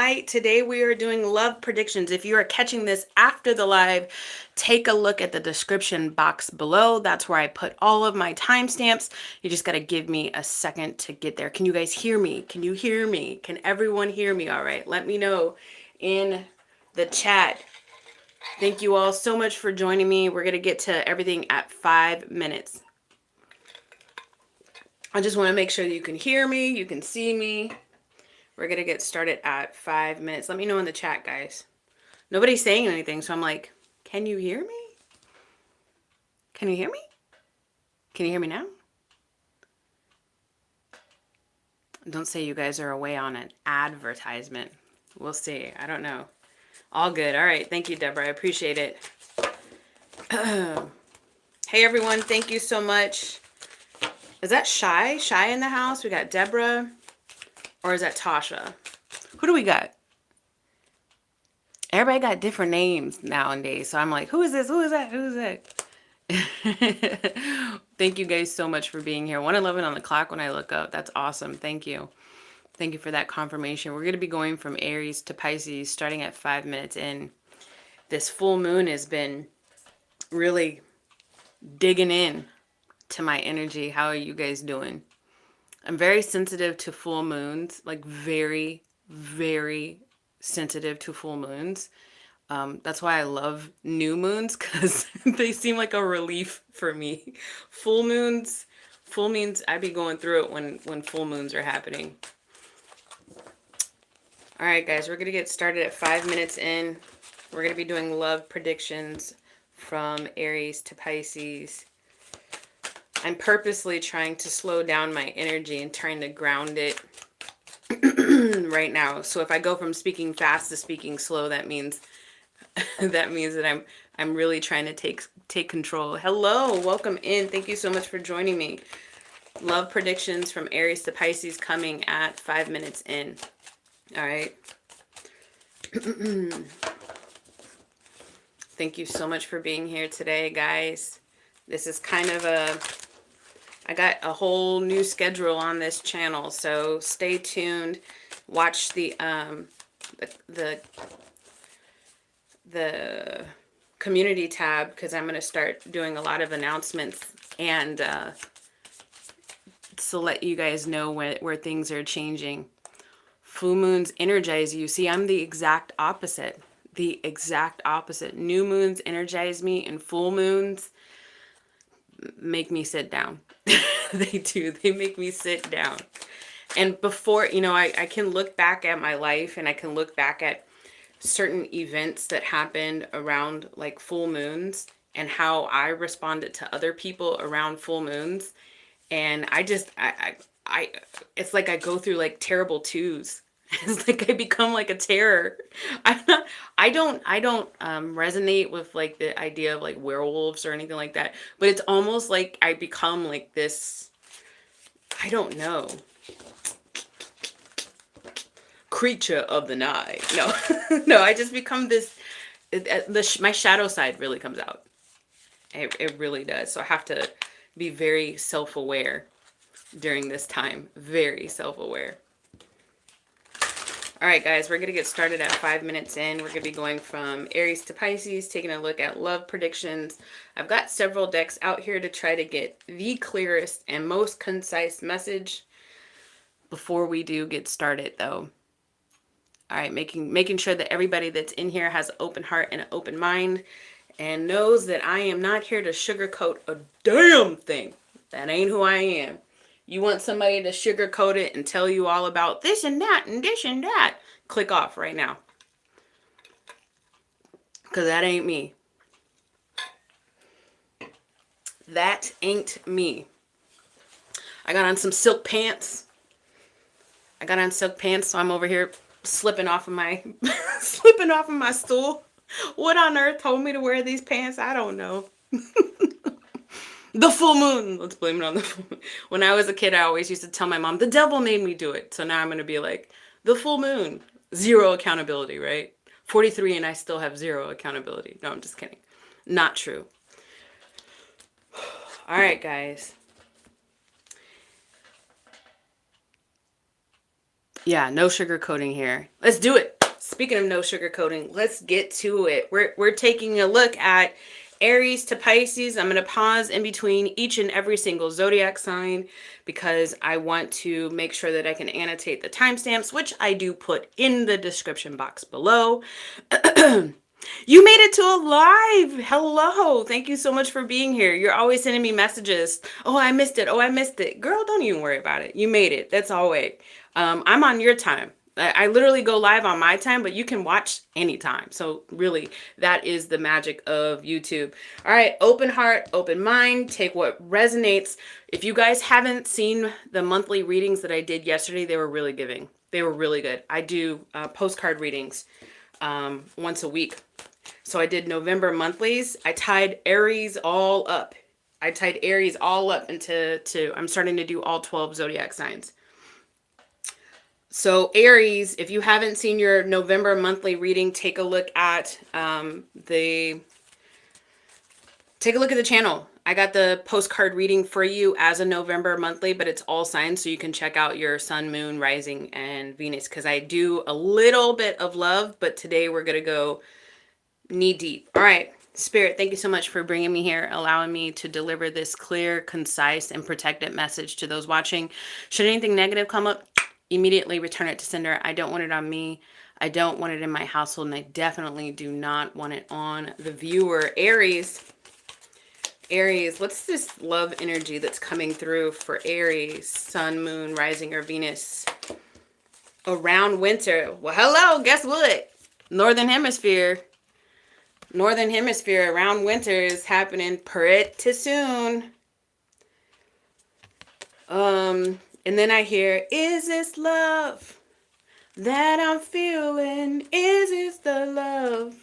tonight. Today we are doing love predictions. If you are catching this after the live, take a look at the description box below. That's where I put all of my timestamps. You just got to give me a second to get there. Can you guys hear me? Can you hear me? Can everyone hear me? All right, let me know in the chat. Thank you all so much for joining me. We're going to get to everything at 5 minutes. I just want to make sure that you can hear me, you can see me. We're going to get started at 5 minutes. Let me know in the chat, guys. Nobody's saying anything, so I'm like, can you hear me? Can you hear me? Can you hear me now? Don't say you guys are away on an advertisement. We'll see. I don't know. All good. All right. Thank you, Deborah. I appreciate it. Hey, everyone. Thank you so much. Is that Shy? Shy in the house? We got Deborah. Or is that Tasha? Who do we got? Everybody got different names nowadays. So I'm like, who is this? Who is that? Who is that? Thank you guys so much for being here. 1:11 on the clock when I look up. That's awesome. Thank you. Thank you for that confirmation. We're going to be going from Aries to Pisces starting at 5 minutes in. This full moon has been really digging in to my energy. How are you guys doing? I'm very sensitive to full moons, like very, very sensitive to full moons. That's why I love new moons, because they seem like a relief for me. Full moons, I be going through it when full moons are happening. All right, guys, we're going to get started at 5 minutes in. We're going to be doing love predictions from Aries to Pisces. I'm purposely trying to slow down my energy and trying to ground it right now. So if I go from speaking fast to speaking slow, that means that I'm really trying to take control. Hello, welcome in. Thank you so much for joining me. Love predictions from Aries to Pisces coming at 5 minutes in. All right. Thank you so much for being here today, guys. This is kind of I got a whole new schedule on this channel, so stay tuned. Watch the community tab, because I'm going to start doing a lot of announcements and to let you guys know where things are changing. Full moons energize you. See, I'm the exact opposite. The exact opposite. New moons energize me, and full moons make me sit down. They do. They make me sit down. And before, I can look back at my life, and I can look back at certain events that happened around like full moons and how I responded to other people around full moons. And it's like I go through like terrible twos. It's like I become like a terror. I don't resonate with like the idea of like werewolves or anything like that. But it's almost like I become like this, I don't know, creature of the night. No, no, I just become this, my shadow side really comes out. It really does. So I have to be very self-aware during this time. Very self-aware. All right, guys, we're going to get started at 5 minutes in. We're going to be going from Aries to Pisces, taking a look at love predictions. I've got several decks out here to try to get the clearest and most concise message before we do get started, though. All right, making sure that everybody that's in here has an open heart and an open mind and knows that I am not here to sugarcoat a damn thing. That ain't who I am. You want somebody to sugarcoat it and tell you all about this and that and this and that, click off right now. Because that ain't me. That ain't me. I got on some silk pants. So I'm over here slipping off of my stool. What on earth told me to wear these pants? I don't know. The full moon. Let's blame it on the full moon. When I was a kid, I always used to tell my mom, the devil made me do it. So now I'm going to be like, the full moon. Zero accountability, right? 43 and I still have zero accountability. No, I'm just kidding. Not true. All right, guys. Yeah, no sugarcoating here. Let's do it. Speaking of no sugarcoating, let's get to it. We're taking a look at Aries to Pisces. I'm going to pause in between each and every single zodiac sign because I want to make sure that I can annotate the timestamps, which I do put in the description box below. You made it to a live. Hello. Thank you so much for being here. You're always sending me messages. Oh, I missed it. Oh, I missed it. Girl, don't even worry about it. You made it. That's all right. I'm on your time. I literally go live on my time, but you can watch anytime. So really, that is the magic of YouTube. All right, open heart, open mind, take what resonates. If you guys haven't seen the monthly readings that I did yesterday, they were really giving. They were really good. I do postcard readings once a week. So I did November monthlies. I tied Aries all up. Into I'm starting to do all 12 zodiac signs. So Aries, if you haven't seen your November monthly reading, take a look at the channel. I got the postcard reading for you as a November monthly, but it's all signs, so you can check out your sun, moon, rising, and Venus, because I do a little bit of love, but today we're going to go knee deep. All right, Spirit, thank you so much for bringing me here, allowing me to deliver this clear, concise, and protected message to those watching. Should anything negative come up, immediately return it to sender. I don't want it on me. I don't want it in my household, and I definitely do not want it on the viewer. Aries, what's this love energy that's coming through for Aries, sun, moon, rising, or Venus around winter? Well, hello, guess what? Northern hemisphere around winter is happening pretty soon. And then I hear, is this love that I'm feeling? Is this the love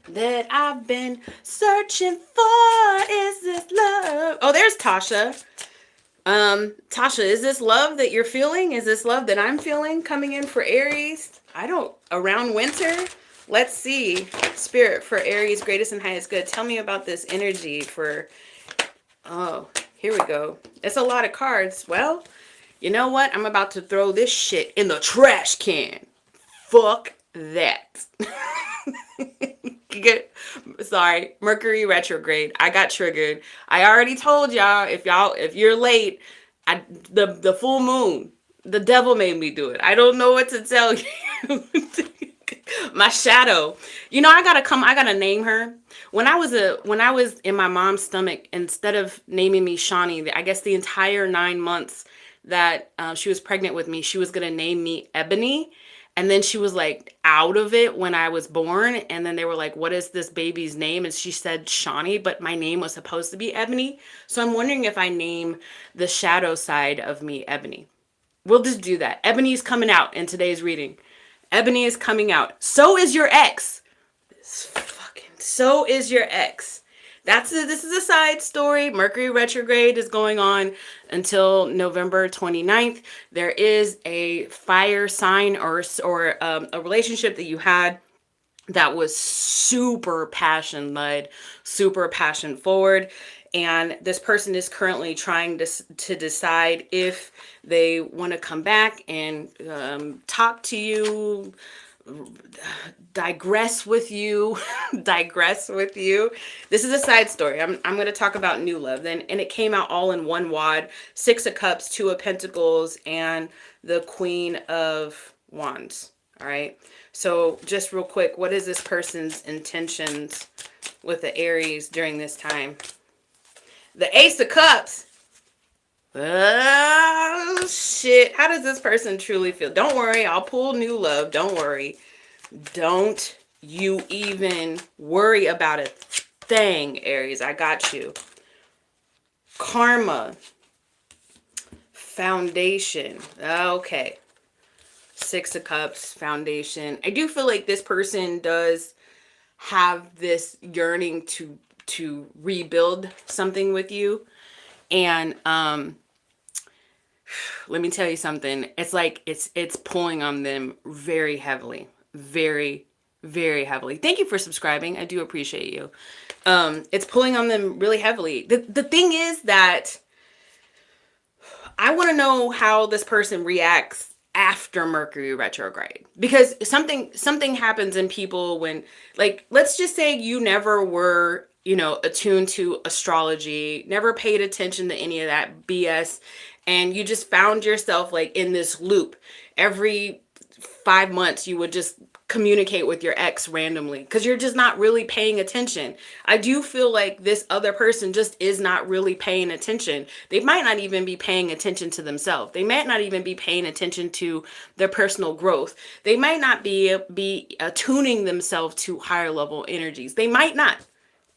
that I've been searching for? Is this love? Oh, there's Tasha. Tasha, is this love that you're feeling? Is this love that I'm feeling coming in for Aries? Around winter? Let's see. Spirit for Aries, greatest and highest good. Tell me about this energy for, oh, here we go. It's a lot of cards. Well, you know what? I'm about to throw this shit in the trash can. Fuck that. Sorry, Mercury retrograde. I got triggered. I already told y'all, if you're late, the full moon, the devil made me do it. I don't know what to tell you. My shadow. You know, I gotta name her. When I was in my mom's stomach, instead of naming me Shawnee, I guess the entire 9 months that she was pregnant with me, she was gonna name me Ebony. And then she was like out of it when I was born. And then they were like, what is this baby's name? And she said Shawnee, but my name was supposed to be Ebony. So I'm wondering if I name the shadow side of me Ebony. We'll just do that. Ebony's coming out in today's reading. Ebony is coming out. So is your ex. So is your ex. This is a side story. Mercury retrograde is going on until November 29th. There is a fire sign or a relationship that you had that was super passion led, super passion forward. And this person is currently trying to decide if they want to come back and talk to you, digress with you. This is a side story. I'm going to talk about new love. And it came out all in one wad. 6 of Cups, 2 of Pentacles, and the Queen of Wands. All right. So just real quick, what is this person's intentions with the Aries during this time? The Ace of Cups. Oh, shit. How does this person truly feel? Don't worry. I'll pull new love. Don't worry. Don't you even worry about a thing, Aries. I got you. Karma. Foundation. Okay. 6 of Cups. Foundation. I do feel like this person does have this yearning to rebuild something with you. And let me tell you something. It's like it's pulling on them very heavily. Very, very heavily. Thank you for subscribing. I do appreciate you. It's pulling on them really heavily. The thing is that I want to know how this person reacts after Mercury retrograde, because something happens in people when, like, let's just say you never were, you know, attuned to astrology, never paid attention to any of that BS, and you just found yourself like in this loop. Every 5 months you would just communicate with your ex randomly because you're just not really paying attention. I do feel like this other person just is not really paying attention. They might not even be paying attention to themselves. They might not even be paying attention to their personal growth. They might not be attuning themselves to higher level energies. They might not.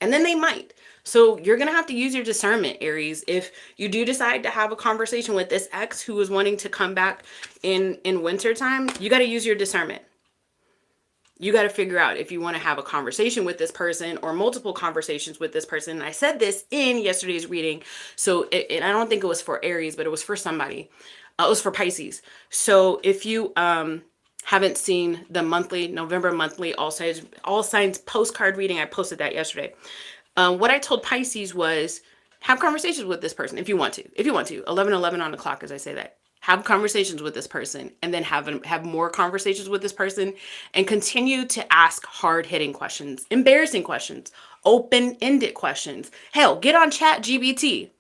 And then they might. So you're going to have to use your discernment, Aries. If you do decide to have a conversation with this ex who is wanting to come back in winter time, you got to use your discernment. You got to figure out if you want to have a conversation with this person or multiple conversations with this person. And I said this in yesterday's reading. So I don't think it was for Aries, but it was for somebody. It was for Pisces. So if you haven't seen the monthly, November monthly all signs postcard reading, I posted that yesterday. What I told Pisces was have conversations with this person if you want to. 11:11 on the clock as I say that. Have conversations with this person, and then have more conversations with this person, and continue to ask hard-hitting questions, embarrassing questions, open-ended questions. Hell, get on ChatGPT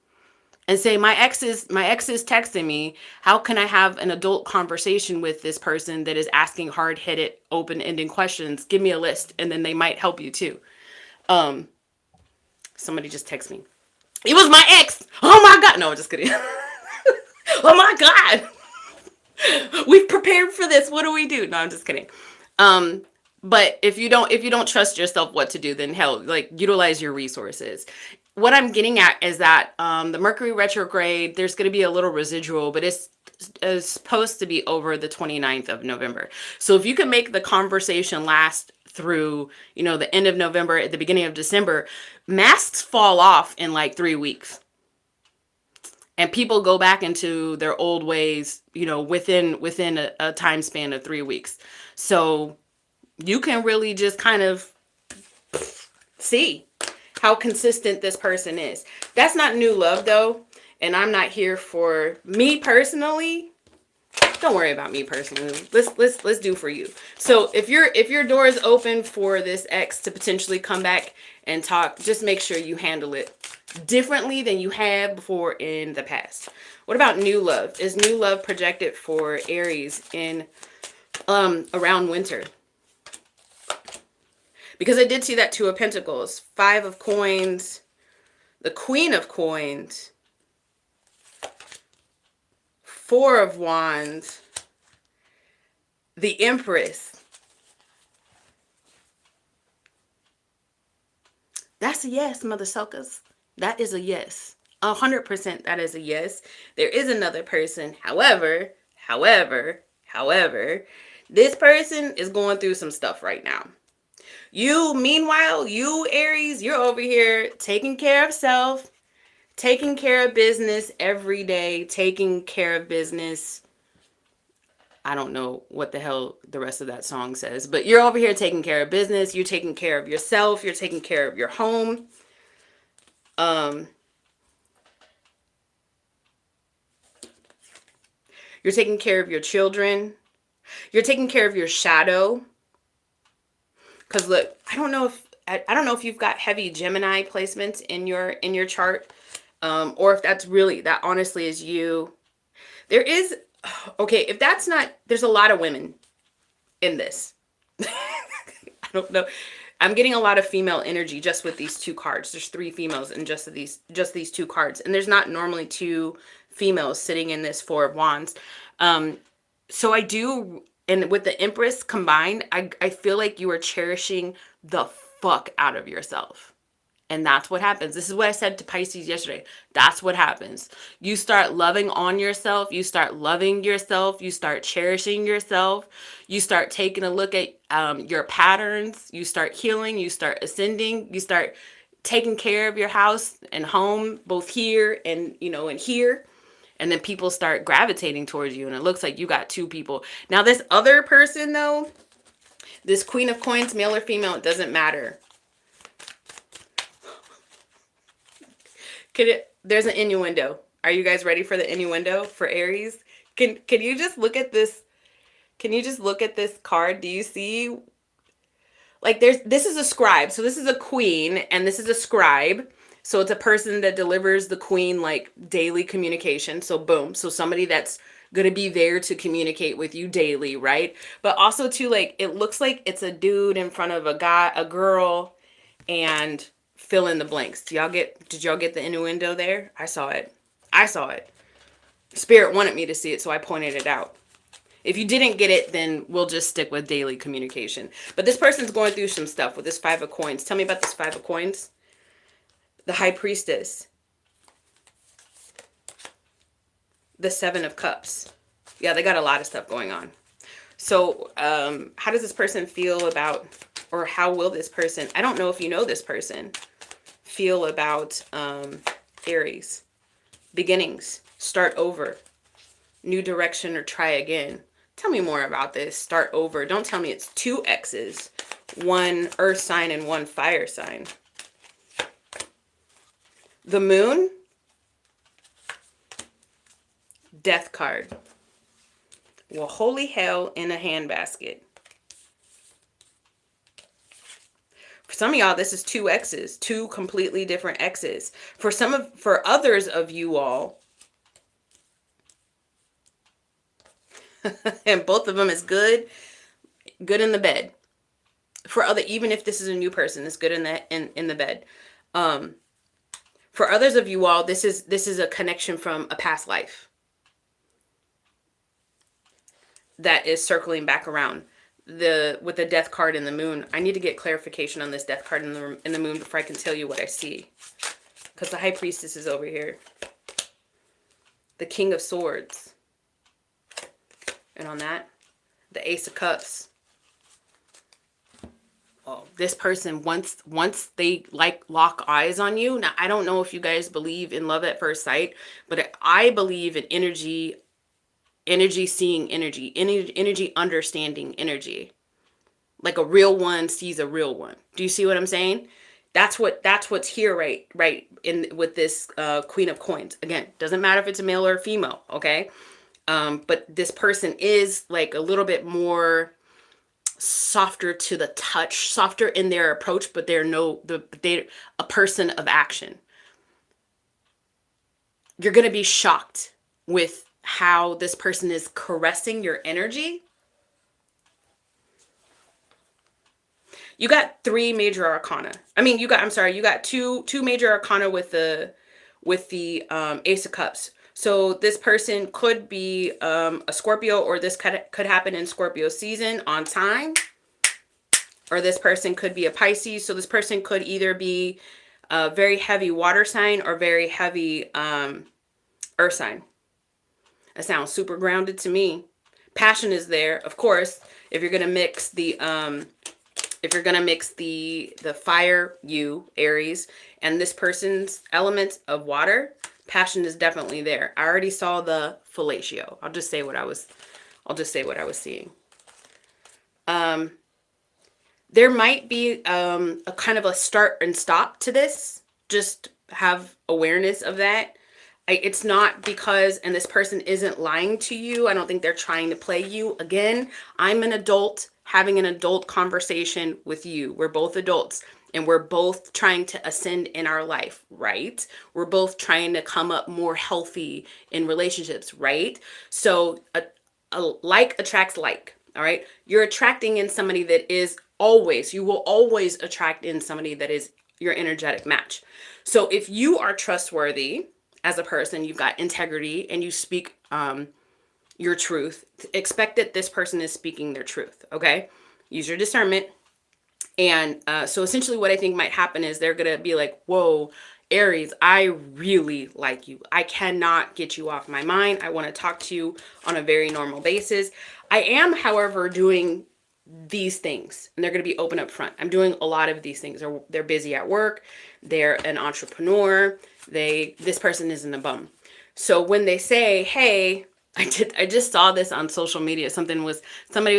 and say, my ex is texting me. How can I have an adult conversation with this person that is asking hard-hitted, open-ended questions? Give me a list, and then they might help you too. Somebody just texted me. It was my ex. Oh my God. No, I'm just kidding. Oh my God. We've prepared for this. What do we do? No, I'm just kidding. But if you don't trust yourself what to do, then hell, like, utilize your resources. What I'm getting at is that the Mercury retrograde, there's going to be a little residual, but it's supposed to be over the 29th of November. So if you can make the conversation last through, you know, the end of November, at the beginning of December, masks fall off in like 3 weeks. And people go back into their old ways, you know, within a time span of 3 weeks. So you can really just kind of see how consistent this person is. That's not new love though. And I'm not here for me personally. Don't worry about me personally. Let's do for you. So if your door is open for this ex to potentially come back and talk, just make sure you handle it differently than you have before in the past. What about new love? Is new love projected for Aries in around winter? Because I did see that Two of Pentacles, Five of Coins, the Queen of Coins, Four of Wands, the Empress. That's a yes, mother suckers. That is a yes. 100% that is a yes. There is another person. However, this person is going through some stuff right now. Meanwhile, you Aries, you're over here taking care of self, taking care of business every day, taking care of business. I don't know what the hell the rest of that song says, but you're over here taking care of business. You're taking care of yourself. You're taking care of your home. You're taking care of your children. You're taking care of your shadow. Because look, I don't know if you've got heavy Gemini placements in your chart, or if that honestly is you. There is, okay, if that's not, there's a lot of women in this. I don't know. I'm getting a lot of female energy just with these two cards. There's 3 females in just these 2 cards, and there's not normally 2 females sitting in this Four of Wands. So I do. And with the Empress combined, I feel like you are cherishing the fuck out of yourself. And that's what happens. This is what I said to Pisces yesterday. That's what happens. You start loving on yourself. You start loving yourself. You start cherishing yourself. You start taking a look at your patterns. You start healing. You start ascending. You start taking care of your house and home, both here and, and here. And then people start gravitating towards you. And it looks like you got 2 people. Now, this other person, though, this Queen of Coins, male or female, it doesn't matter. There's an innuendo. Are you guys ready for the innuendo for Aries? Can you just look at this? Can you just look at this card? Do you see, like, this is a scribe. So this is a queen and this is a scribe. So it's a person that delivers the queen like daily communication. So boom. So somebody that's going to be there to communicate with you daily, right? But also too, like, it looks like it's a dude in front of a guy, a girl, and fill in the blanks. Did y'all get the innuendo there? I saw it. I saw it. Spirit wanted me to see it, so I pointed it out. If you didn't get it, then we'll just stick with daily communication. But this person's going through some stuff with this 5 of coins. Tell me about this 5 of coins. The High Priestess. The 7 of Cups. Yeah, they got a lot of stuff going on. So how does this person feel about, or how will this person, I don't know if you know this person, feel about Aries? Beginnings. Start over. New direction or try again. Tell me more about this. Start over. Don't tell me it's 2 X's. 1 earth sign and 1 fire sign. The Moon. Death card. Well, holy hell in a handbasket. For some of y'all, this is 2 X's. 2 completely different X's. For others of you all, and both of them is good in the bed. For other, even if this is a new person, it's good in the bed. For others of you all, this is a connection from a past life that is circling back around. With the death card in the Moon, I need to get clarification on this death card in the Moon before I can tell you what I see, because the High Priestess is over here. The King of Swords. And on that, the Ace of Cups. Oh, this person, once they like lock eyes on you. Now, I don't know if you guys believe in love at first sight, but I believe in energy seeing energy, energy understanding energy. Like a real one sees a real one. Do you see what I'm saying? That's what's here right in with this Queen of Coins. Again, doesn't matter if it's a male or a female, okay? But this person is like a little bit more softer to the touch, softer in their approach, but they're a person of action. You're going to be shocked with how this person is caressing your energy. You got 3 major arcana. I mean, you got two major arcana with the Ace of Cups. So this person could be a Scorpio, or this could happen in Scorpio season on time. Or this person could be a Pisces. So this person could either be a very heavy water sign or very heavy earth sign. That sounds super grounded to me. Passion is there, of course. If you're gonna mix the fire, Aries, and this person's elements of water, passion is definitely there. I already saw the fellatio. I'll just say what I was seeing. There might be a kind of a start and stop to this. Just have awareness of that. It's not because, and this person isn't lying to you. I don't think they're trying to play you. Again, I'm an adult having an adult conversation with you. We're both adults. And we're both trying to ascend in our life, right? We're both trying to come up more healthy in relationships, right? So a like attracts like, all right? You're attracting in somebody that is you will always attract in somebody that is your energetic match. So if you are trustworthy as a person, you've got integrity, and you speak your truth, expect that this person is speaking their truth, okay? Use your discernment. And so essentially what I think might happen is they're going to be like, whoa, Aries, I really like you. I cannot get you off my mind. I want to talk to you on a very normal basis. I am, however, doing these things, and they're going to be open up front. I'm doing a lot of these things. They're busy at work. They're an entrepreneur. This person isn't a bum. So when they say, hey, I just saw this on social media. Somebody was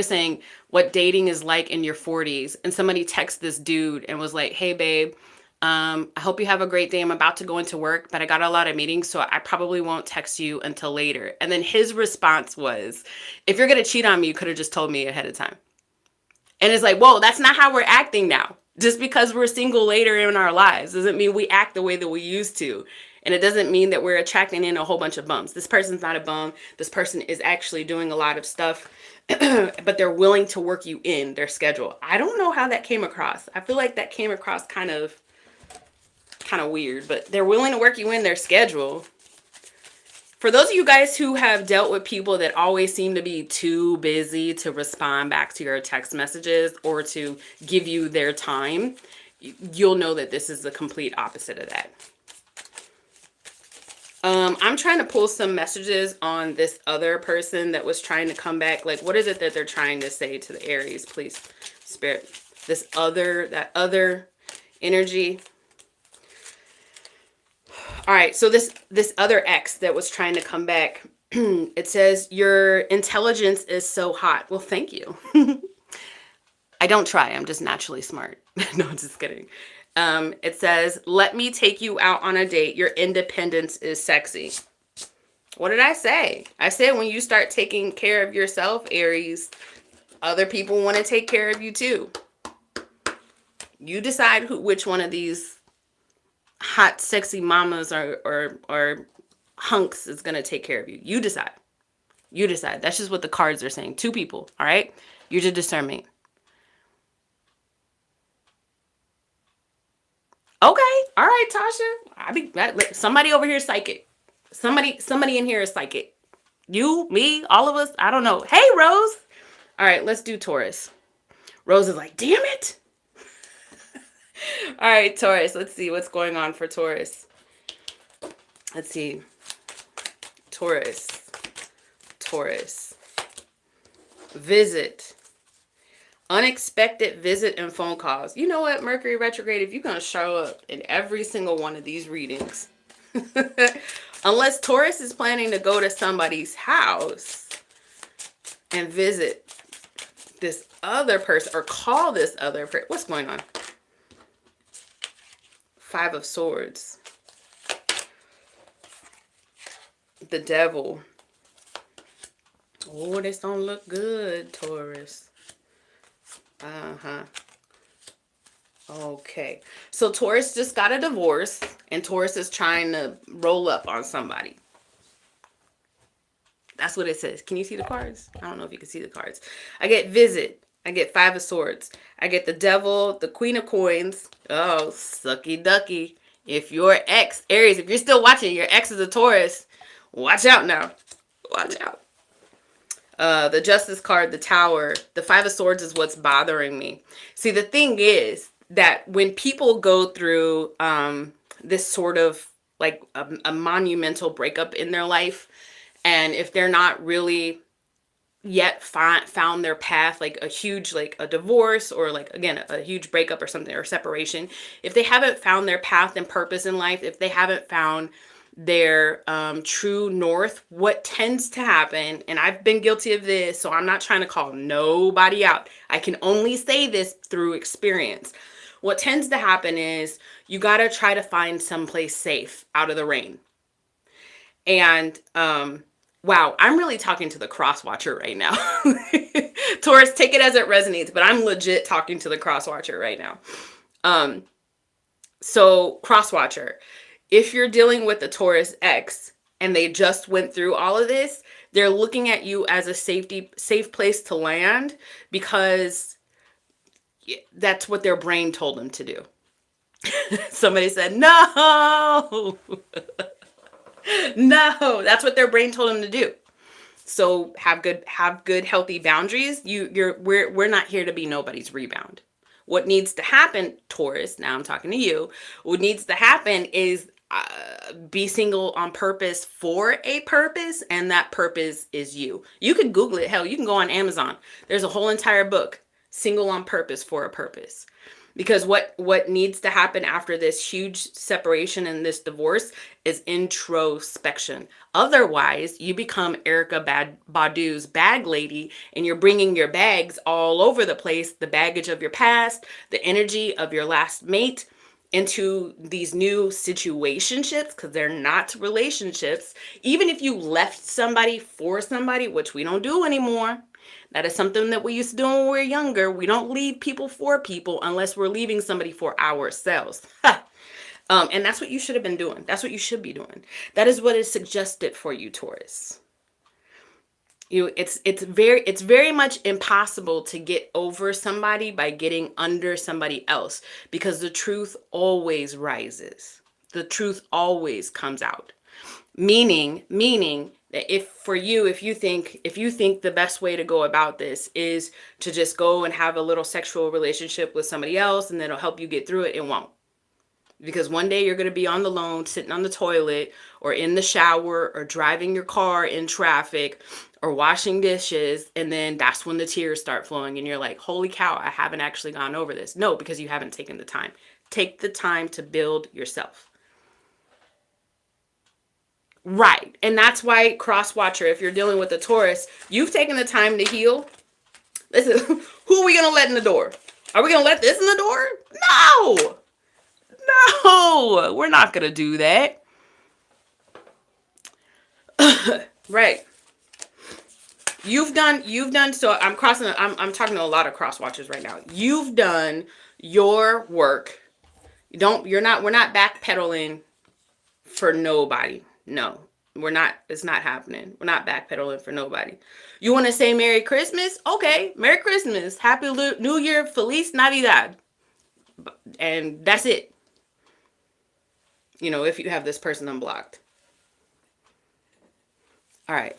saying what dating is like in your 40s. And somebody texted this dude and was like, hey, babe, I hope you have a great day. I'm about to go into work, but I got a lot of meetings, so I probably won't text you until later. And then his response was, if you're going to cheat on me, you could have just told me ahead of time. And it's like, whoa, that's not how we're acting now. Just because we're single later in our lives doesn't mean we act the way that we used to. And it doesn't mean that we're attracting in a whole bunch of bums. This person's not a bum. This person is actually doing a lot of stuff, but they're willing to work you in their schedule. I don't know how that came across. I feel like that came across kind of weird, but they're willing to work you in their schedule. For those of you guys who have dealt with people that always seem to be too busy to respond back to your text messages or to give you their time, you'll know that this is the complete opposite of that. I'm trying to pull some messages on this other person that was trying to come back. Like, what is it that they're trying to say to the Aries? Please, Spirit. That other energy. All right, so this other ex that was trying to come back, it says, your intelligence is so hot. Well, thank you. I don't try. I'm just naturally smart. No, I'm just kidding. It says, let me take you out on a date. Your independence is sexy. What did I say? I said when you start taking care of yourself, Aries, other people want to take care of you too. You decide which one of these hot, sexy mamas or hunks is going to take care of you. You decide. You decide. That's just what the cards are saying. Two people, all right? You're just discernment. Okay. All right, Tasha. Somebody over here is psychic. Somebody in here is psychic. You, me, all of us. I don't know. Hey, Rose. All right, let's do Taurus. Rose is like, damn it. All right, Taurus. Let's see what's going on for Taurus. Let's see. Taurus. Visit. Unexpected visit and phone calls. You know what, Mercury retrograde, if you're going to show up in every single one of these readings, unless Taurus is planning to go to somebody's house and visit this other person or call this other person. What's going on? Five of Swords. The Devil. Oh, this don't look good, Taurus. Okay. So Taurus just got a divorce and Taurus is trying to roll up on somebody. That's what it says. Can you see the cards? I don't know if you can see the cards. I get visit. I get Five of Swords. I get the Devil, the Queen of Coins. Oh, sucky ducky. If your ex, Aries, if you're still watching, your ex is a Taurus, watch out now. Watch out. The Justice card, the Tower, the Five of Swords is what's bothering me. See, the thing is that when people go through this sort of like a monumental breakup in their life, and if they're not really yet found their path, like a huge, like a divorce or like, again, a huge breakup or something, or separation, if they haven't found their path and purpose in life, if they haven't found their true north, what tends to happen, and I've been guilty of this, so I'm not trying to call nobody out. I can only say this through experience. What tends to happen is you got to try to find someplace safe out of the rain. And wow, I'm really talking to the cross watcher right now. Taurus, take it as it resonates, but I'm legit talking to the cross watcher right now. So cross watcher, if you're dealing with a Taurus ex and they just went through all of this, they're looking at you as a safe place to land because that's what their brain told them to do. Somebody said, no, no, that's what their brain told them to do. So have good, healthy boundaries. We're not here to be nobody's rebound. What needs to happen, Taurus, now I'm talking to you, what needs to happen is be single on purpose for a purpose, and that purpose is you. You can Google it. Hell, you can go on Amazon. There's a whole entire book, Single on Purpose for a Purpose. Because what needs to happen after this huge separation and this divorce is introspection. Otherwise, you become Erykah Badu's bag lady, and you're bringing your bags all over the place, the baggage of your past, the energy of your last mate, into these new situationships, because they're not relationships. Even if you left somebody for somebody, which we don't do anymore. That is something that we used to do when we were younger. We don't leave people for people unless we're leaving somebody for ourselves. And that's what you should have been doing. That's what you should be doing. That is what is suggested for you, Taurus. It's very much impossible to get over somebody by getting under somebody else, because the truth always rises. The truth always comes out. Meaning that if you think the best way to go about this is to just go and have a little sexual relationship with somebody else and it'll help you get through it, it won't. Because one day you're going to be on the lawn, sitting on the toilet, or in the shower, or driving your car in traffic, or washing dishes, and then that's when the tears start flowing and you're like, holy cow, I haven't actually gone over this. No, because you haven't taken the time. Take the time to build yourself. Right. And that's why, cross watcher, if you're dealing with a Taurus, you've taken the time to heal. Listen, who are we going to let in the door? Are we going to let this in the door? No. No, we're not going to do that. Right. You've done, so I'm talking to a lot of cross watchers right now. You've done your work. We're not backpedaling for nobody. No, we're not. It's not happening. We're not backpedaling for nobody. You want to say Merry Christmas? Okay. Merry Christmas. Happy New Year. Feliz Navidad. And that's it. If you have this person unblocked. All right.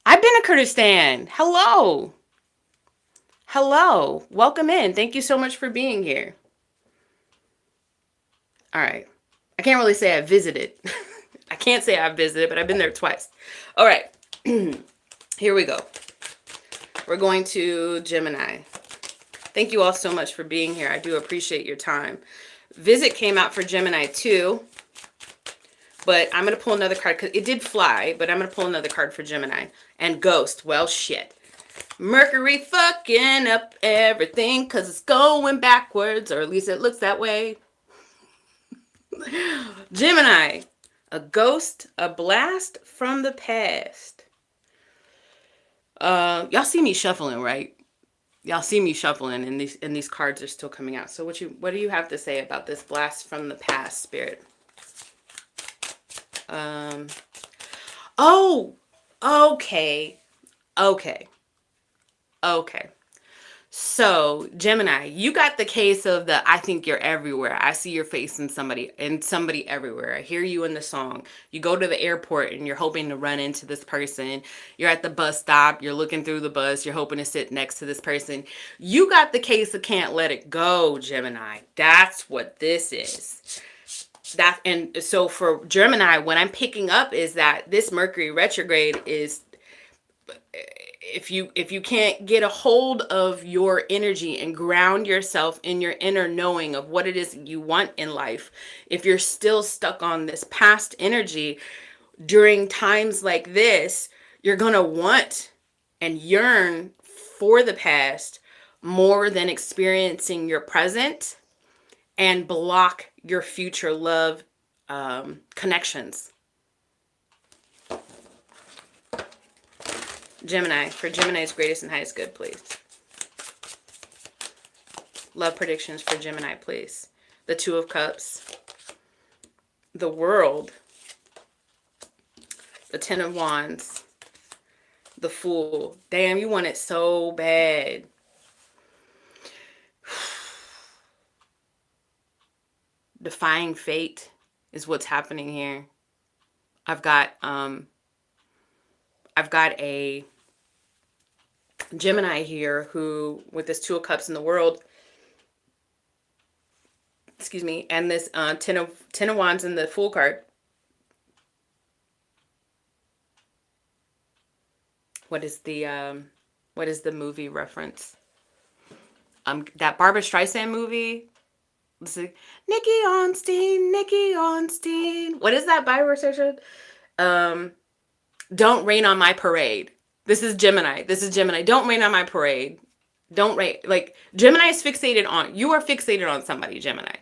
I've been to Kurdistan. Hello. Hello. Welcome in. Thank you so much for being here. All right. I can't really say I visited. I can't say I've visited, but I've been there twice. All right. Here we go. We're going to Gemini. Thank you all so much for being here. I do appreciate your time. Visit came out for Gemini too, but I'm going to pull another card because it did fly, but I'm going to pull another card for Gemini. And Ghost, well, shit. Mercury fucking up everything because it's going backwards, or at least it looks that way. Gemini, a ghost, a blast from the past. Y'all see me shuffling, right? Y'all see me shuffling, and these cards are still coming out. So what do you have to say about this blast from the past, Spirit? Oh, okay. So Gemini, you got the case of the I think you're everywhere. I see your face in somebody everywhere. I hear you in the song. You go to the airport and you're hoping to run into this person. You're at the bus stop. You're looking through the bus. You're hoping to sit next to this person. You got the case of can't let it go, Gemini. That's what this is. And so for Gemini, what I'm picking up is that this Mercury retrograde is, if you can't get a hold of your energy and ground yourself in your inner knowing of what it is you want in life, if you're still stuck on this past energy during times like this, you're going to want and yearn for the past more than experiencing your present, and block your future love connections. Gemini, for Gemini's greatest and highest good, please. Love predictions for Gemini, please. The Two of Cups. The World. The Ten of Wands. The Fool. Damn, you want it so bad. Defying fate is what's happening here. I've got a Gemini here who, with this Two of Cups in the World, excuse me, and this Ten of Wands in the Fool card. What is the movie reference? That Barbra Streisand movie. Let's see. Nikki Onstein. What is that Barbra Streisand? Don't Rain on My Parade. This is Gemini. Don't rain on my parade. Don't rate. Like, Gemini is fixated on, you are fixated on somebody, Gemini.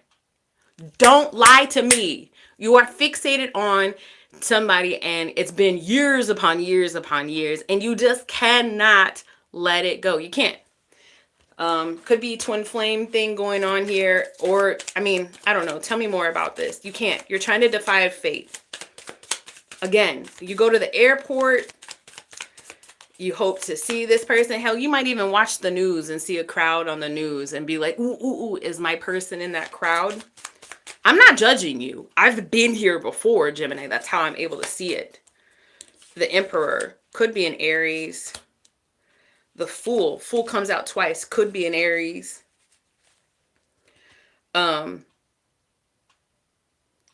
Don't lie to me. You are fixated on somebody, and it's been years upon years upon years, and you just cannot let it go. You can't. Could be twin flame thing going on here, or, I mean, I don't know. Tell me more about this. You can't. You're trying to defy fate. Again, you go to the airport, you hope to see this person. Hell, you might even watch the news and see a crowd on the news and be like, ooh, ooh, ooh, is my person in that crowd? I'm not judging you. I've been here before, Gemini. That's how I'm able to see it. The Emperor could be an Aries. The Fool. Fool comes out twice. Could be an Aries.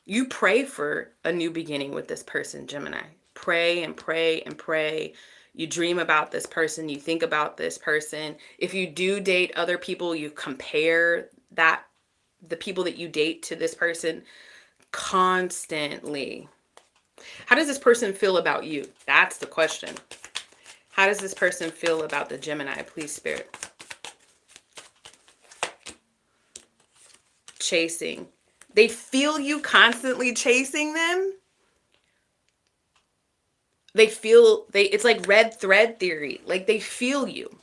You pray for a new beginning with this person, Gemini. Pray and pray and pray. You dream about this person. You think about this person. If you do date other people, you compare the people that you date to this person constantly. How does this person feel about you? That's the question. How does this person feel about the Gemini? Please, Spirit. Chasing. They feel you constantly chasing them. It's like red thread theory. Like, they feel you.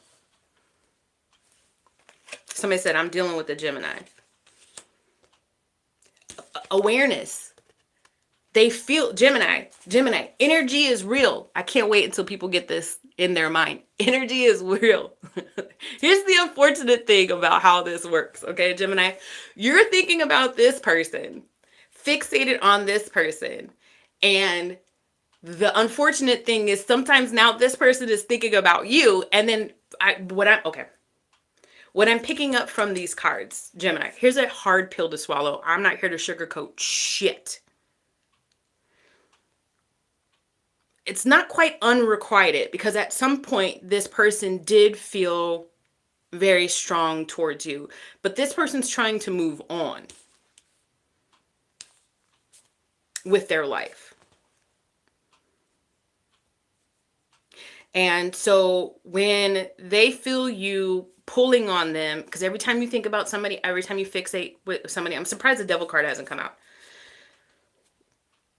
Somebody said, I'm dealing with the Gemini. Awareness. They feel, Gemini, energy is real. I can't wait until people get this in their mind. Energy is real. Here's the unfortunate thing about how this works, okay, Gemini? You're thinking about this person, fixated on this person, and the unfortunate thing is sometimes now this person is thinking about you, and then what I'm picking up from these cards, Gemini, here's a hard pill to swallow. I'm not here to sugarcoat shit. It's not quite unrequited, because at some point this person did feel very strong towards you, but this person's trying to move on with their life. And so when they feel you pulling on them, because every time you think about somebody, every time you fixate with somebody, I'm surprised the Devil card hasn't come out.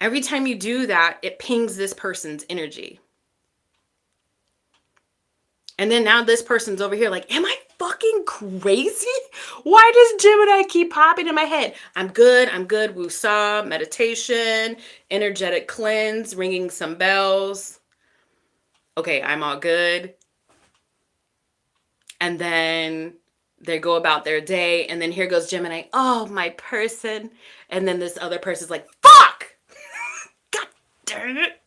Every time you do that, it pings this person's energy. And then now this person's over here like, am I fucking crazy? Why does Gemini keep popping in my head? I'm good. Woosah, meditation, energetic cleanse, ringing some bells. Okay, I'm all good. And then they go about their day. And then here goes Gemini. Oh, my person. And then this other person's like, fuck! God damn it.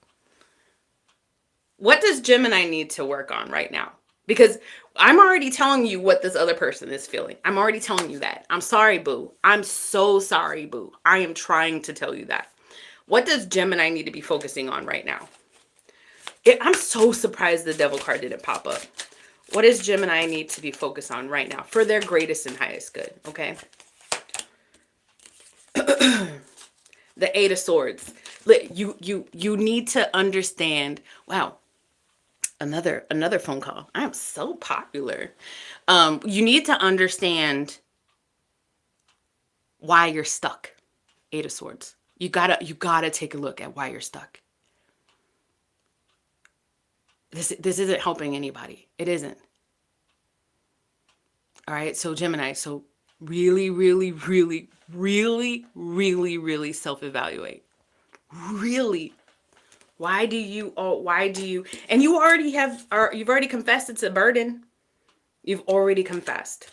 What does Gemini need to work on right now? Because I'm already telling you what this other person is feeling. I'm already telling you that. I'm sorry, boo. I'm so sorry, boo. I am trying to tell you that. What does Gemini need to be focusing on right now? I'm so surprised the Devil card didn't pop up. What does Gemini need to be focused on right now for their greatest and highest good? Okay. The Eight of Swords. You need to understand. Wow. Another phone call. I'm so popular. You need to understand why you're stuck. Eight of Swords. You gotta take a look at why you're stuck. This isn't helping anybody. It isn't. All right. So Gemini, really, really, really, really, really, really self-evaluate. Really. Why do you, and you've already confessed it's a burden. You've already confessed.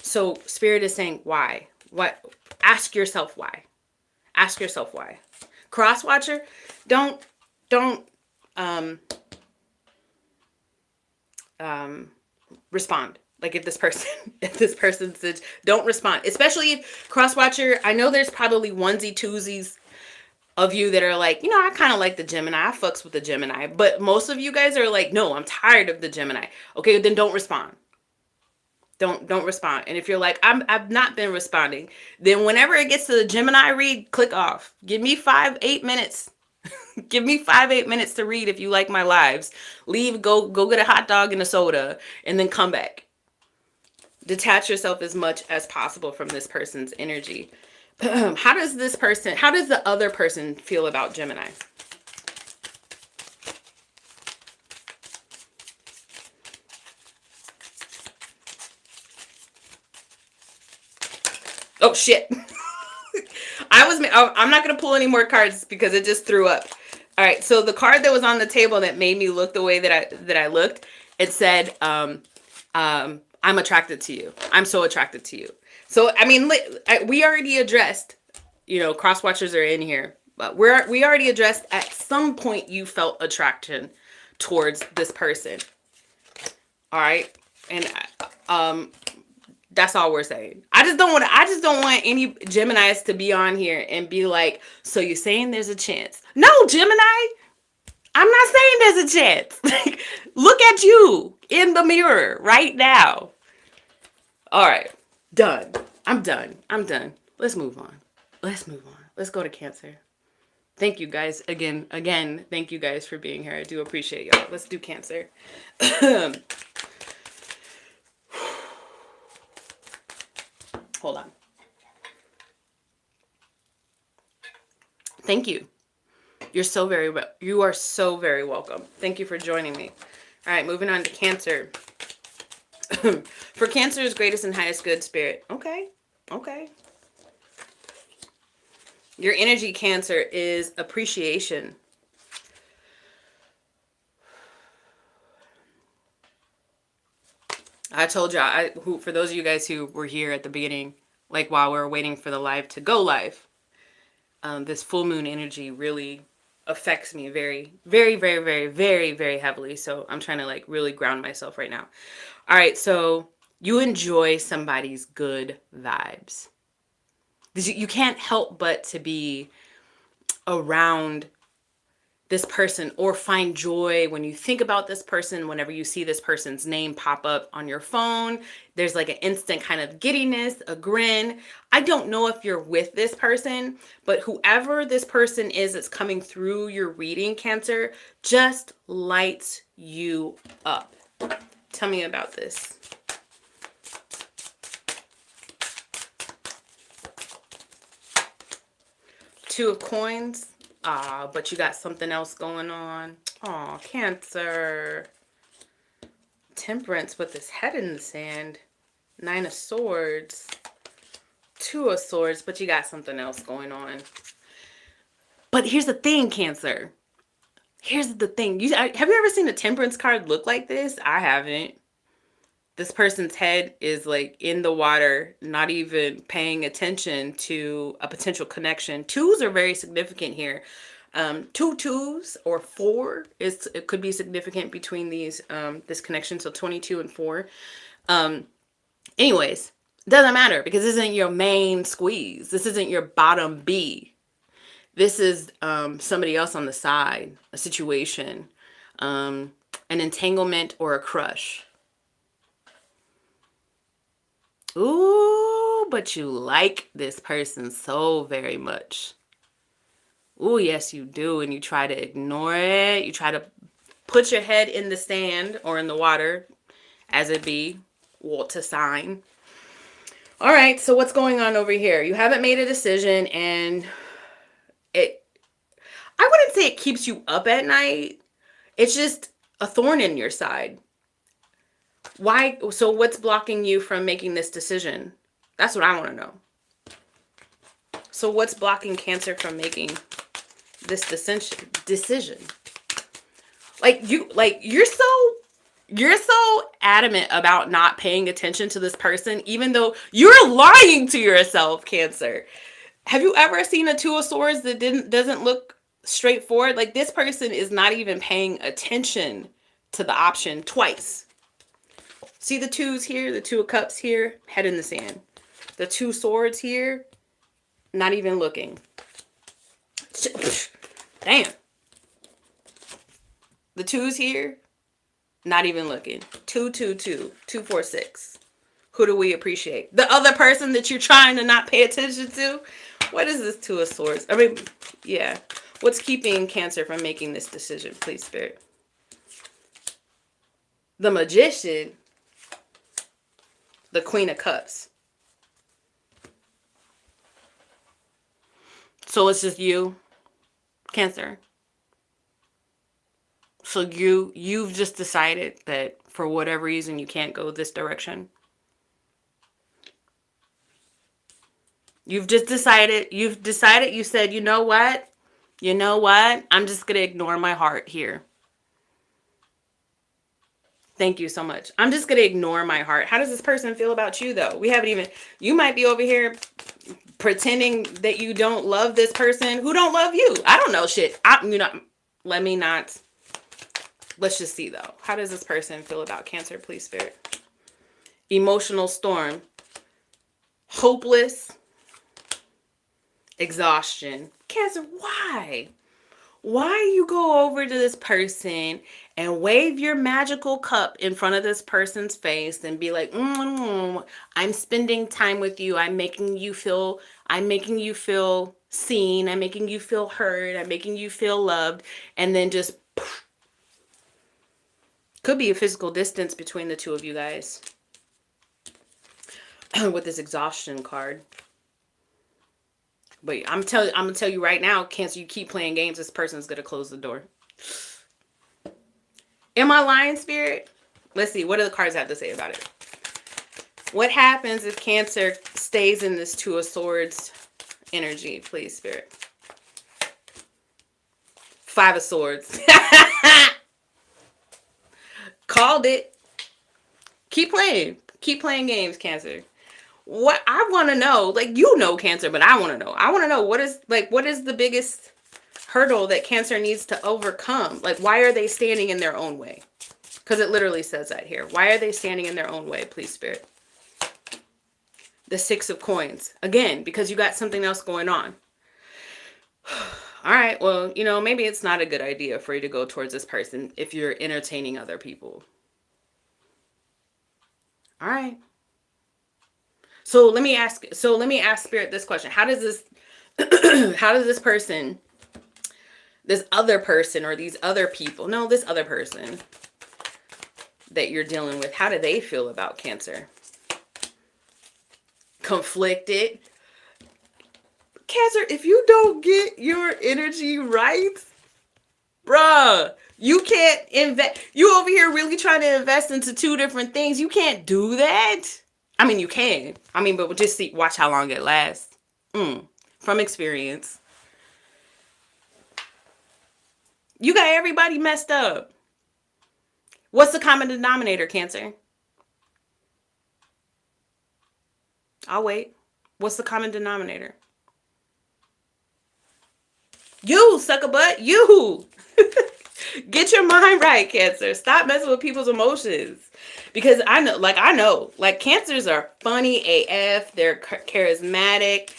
So Spirit is saying, why? What? Ask yourself why. Ask yourself why. Cross-watcher, don't respond. Like if this person says, don't respond. Especially if cross-watcher, I know there's probably onesie-twosies of you that are like, I kind of like the Gemini. I fucks with the Gemini. But most of you guys are like, no, I'm tired of the Gemini. Okay, then don't respond. Don't respond. And if you're like, I've not been responding, then whenever it gets to the Gemini read, click off. Give me 5-8 minutes. Give me 5-8 minutes to read if you like my lives. Leave, go get a hot dog and a soda, and then come back. Detach yourself as much as possible from this person's energy. How does the other person feel about Gemini? Oh, shit. I'm not going to pull any more cards because it just threw up. All right. So the card that was on the table that made me look the way that I looked, it said, I'm attracted to you. I'm so attracted to you. So, I mean, we already addressed, you know, cross watchers are in here, but we already addressed at some point you felt attraction towards this person. All right. And, that's all we're saying. I just don't want any Geminis to be on here and be like, so you're saying there's a chance. No, Gemini, I'm not saying there's a chance. Like, look at you in the mirror right now. All right. Done. I'm done. Let's move on. Let's go to Cancer. Thank you guys again. Thank you guys for being here. I do appreciate y'all. Let's do Cancer. Hold on. Thank you. You are so very welcome. Thank you for joining me. All right, moving on to Cancer. For Cancer's greatest and highest good, Spirit. Okay. Your energy, Cancer, is appreciation. I told you, for those of you guys who were here at the beginning, like while we were waiting for the live to go live, this full moon energy really affects me very, very, very, very, very, very heavily. So I'm trying to like really ground myself right now. All right. So you enjoy somebody's good vibes. You can't help but to be around this person or find joy when you think about this person. Whenever you see this person's name pop up on your phone, there's like an instant kind of giddiness, a grin. I don't know if you're with this person, but whoever this person is that's coming through your reading, Cancer, just lights you up. Tell me about this. Two of Coins. But you got something else going on. Aw, Cancer. Temperance with his head in the sand. Nine of Swords. Two of Swords, but you got something else going on. But here's the thing, Cancer. Here's the thing. Have you ever seen a Temperance card look like this? I haven't. This person's head is like in the water, not even paying attention to a potential connection. Twos are very significant here. Two twos or four it could be significant between these this connection. So 22 and 4. Anyways, doesn't matter because this isn't your main squeeze. This isn't your bottom B. This is somebody else on the side, a situation, an entanglement or a crush. Ooh, but you like this person so very much. Ooh, yes, you do. And you try to ignore it. You try to put your head in the sand or in the water, as it be, water sign. All right, so what's going on over here? You haven't made a decision, and I wouldn't say it keeps you up at night. It's just a thorn in your side. Why? So what's blocking you from making this decision? That's what I want to know. So what's blocking Cancer from making this decision? You're so adamant about not paying attention to this person, even though you're lying to yourself, Cancer. Have you ever seen a Two of Swords that doesn't look straightforward? Like, this person is not even paying attention to the option twice. See the twos here, the Two of Cups here, head in the sand. The Two Swords here, not even looking. Damn. The twos here, not even looking. 2, 2, 2, 2, 4, 6. Who do we appreciate? The other person that you're trying to not pay attention to? What is this Two of Swords? I mean, yeah. What's keeping Cancer from making this decision? Please, Spirit. The Magician. the Queen of Cups. So it's just you, Cancer. So you've just decided that for whatever reason you can't go this direction. You said, you know what? I'm just going to ignore my heart here. Thank you so much. I'm just going to ignore my heart. How does this person feel about you, though? You might be over here pretending that you don't love this person who don't love you. I don't know shit. Let's just see, though. How does this person feel about Cancer, please, Spirit? Emotional storm. Hopeless. Exhaustion. Cancer, why? Why you go over to this person and wave your magical cup in front of this person's face and be like, I'm spending time with you. I'm making you feel seen. I'm making you feel heard. I'm making you feel loved. And then just poof. Could be a physical distance between the two of you guys. With this exhaustion card. But I'm gonna tell you right now, Cancer, you keep playing games, this person's gonna close the door. Am I lying, Spirit? Let's see, what do the cards have to say about it? What happens if Cancer stays in this Two of Swords energy, please, Spirit? Five of Swords. Called it. Keep playing games, Cancer. What I want to know, Cancer, but I want to know what is the biggest hurdle that Cancer needs to overcome? Why are they standing in their own way? Because it literally says that here. Why are they standing in their own way, please, Spirit? The Six of Coins. Again, because you got something else going on. All right, well, maybe it's not a good idea for you to go towards this person if you're entertaining other people. All right. So let me ask Spirit this question. How does this this person, this other person, or these other people, this other person that you're dealing with, how do they feel about Cancer? Conflicted. Cancer, if you don't get your energy right, bruh, you can't invest. You over here really trying to invest into two different things. You can't do that. I mean, you can. But we'll just watch how long it lasts. From experience. You got everybody messed up. What's the common denominator, Cancer? I'll wait. What's the common denominator? You, sucker butt. You. Get your mind right, Cancer. Stop messing with people's emotions. Because I know, Cancers are funny AF. They're charismatic.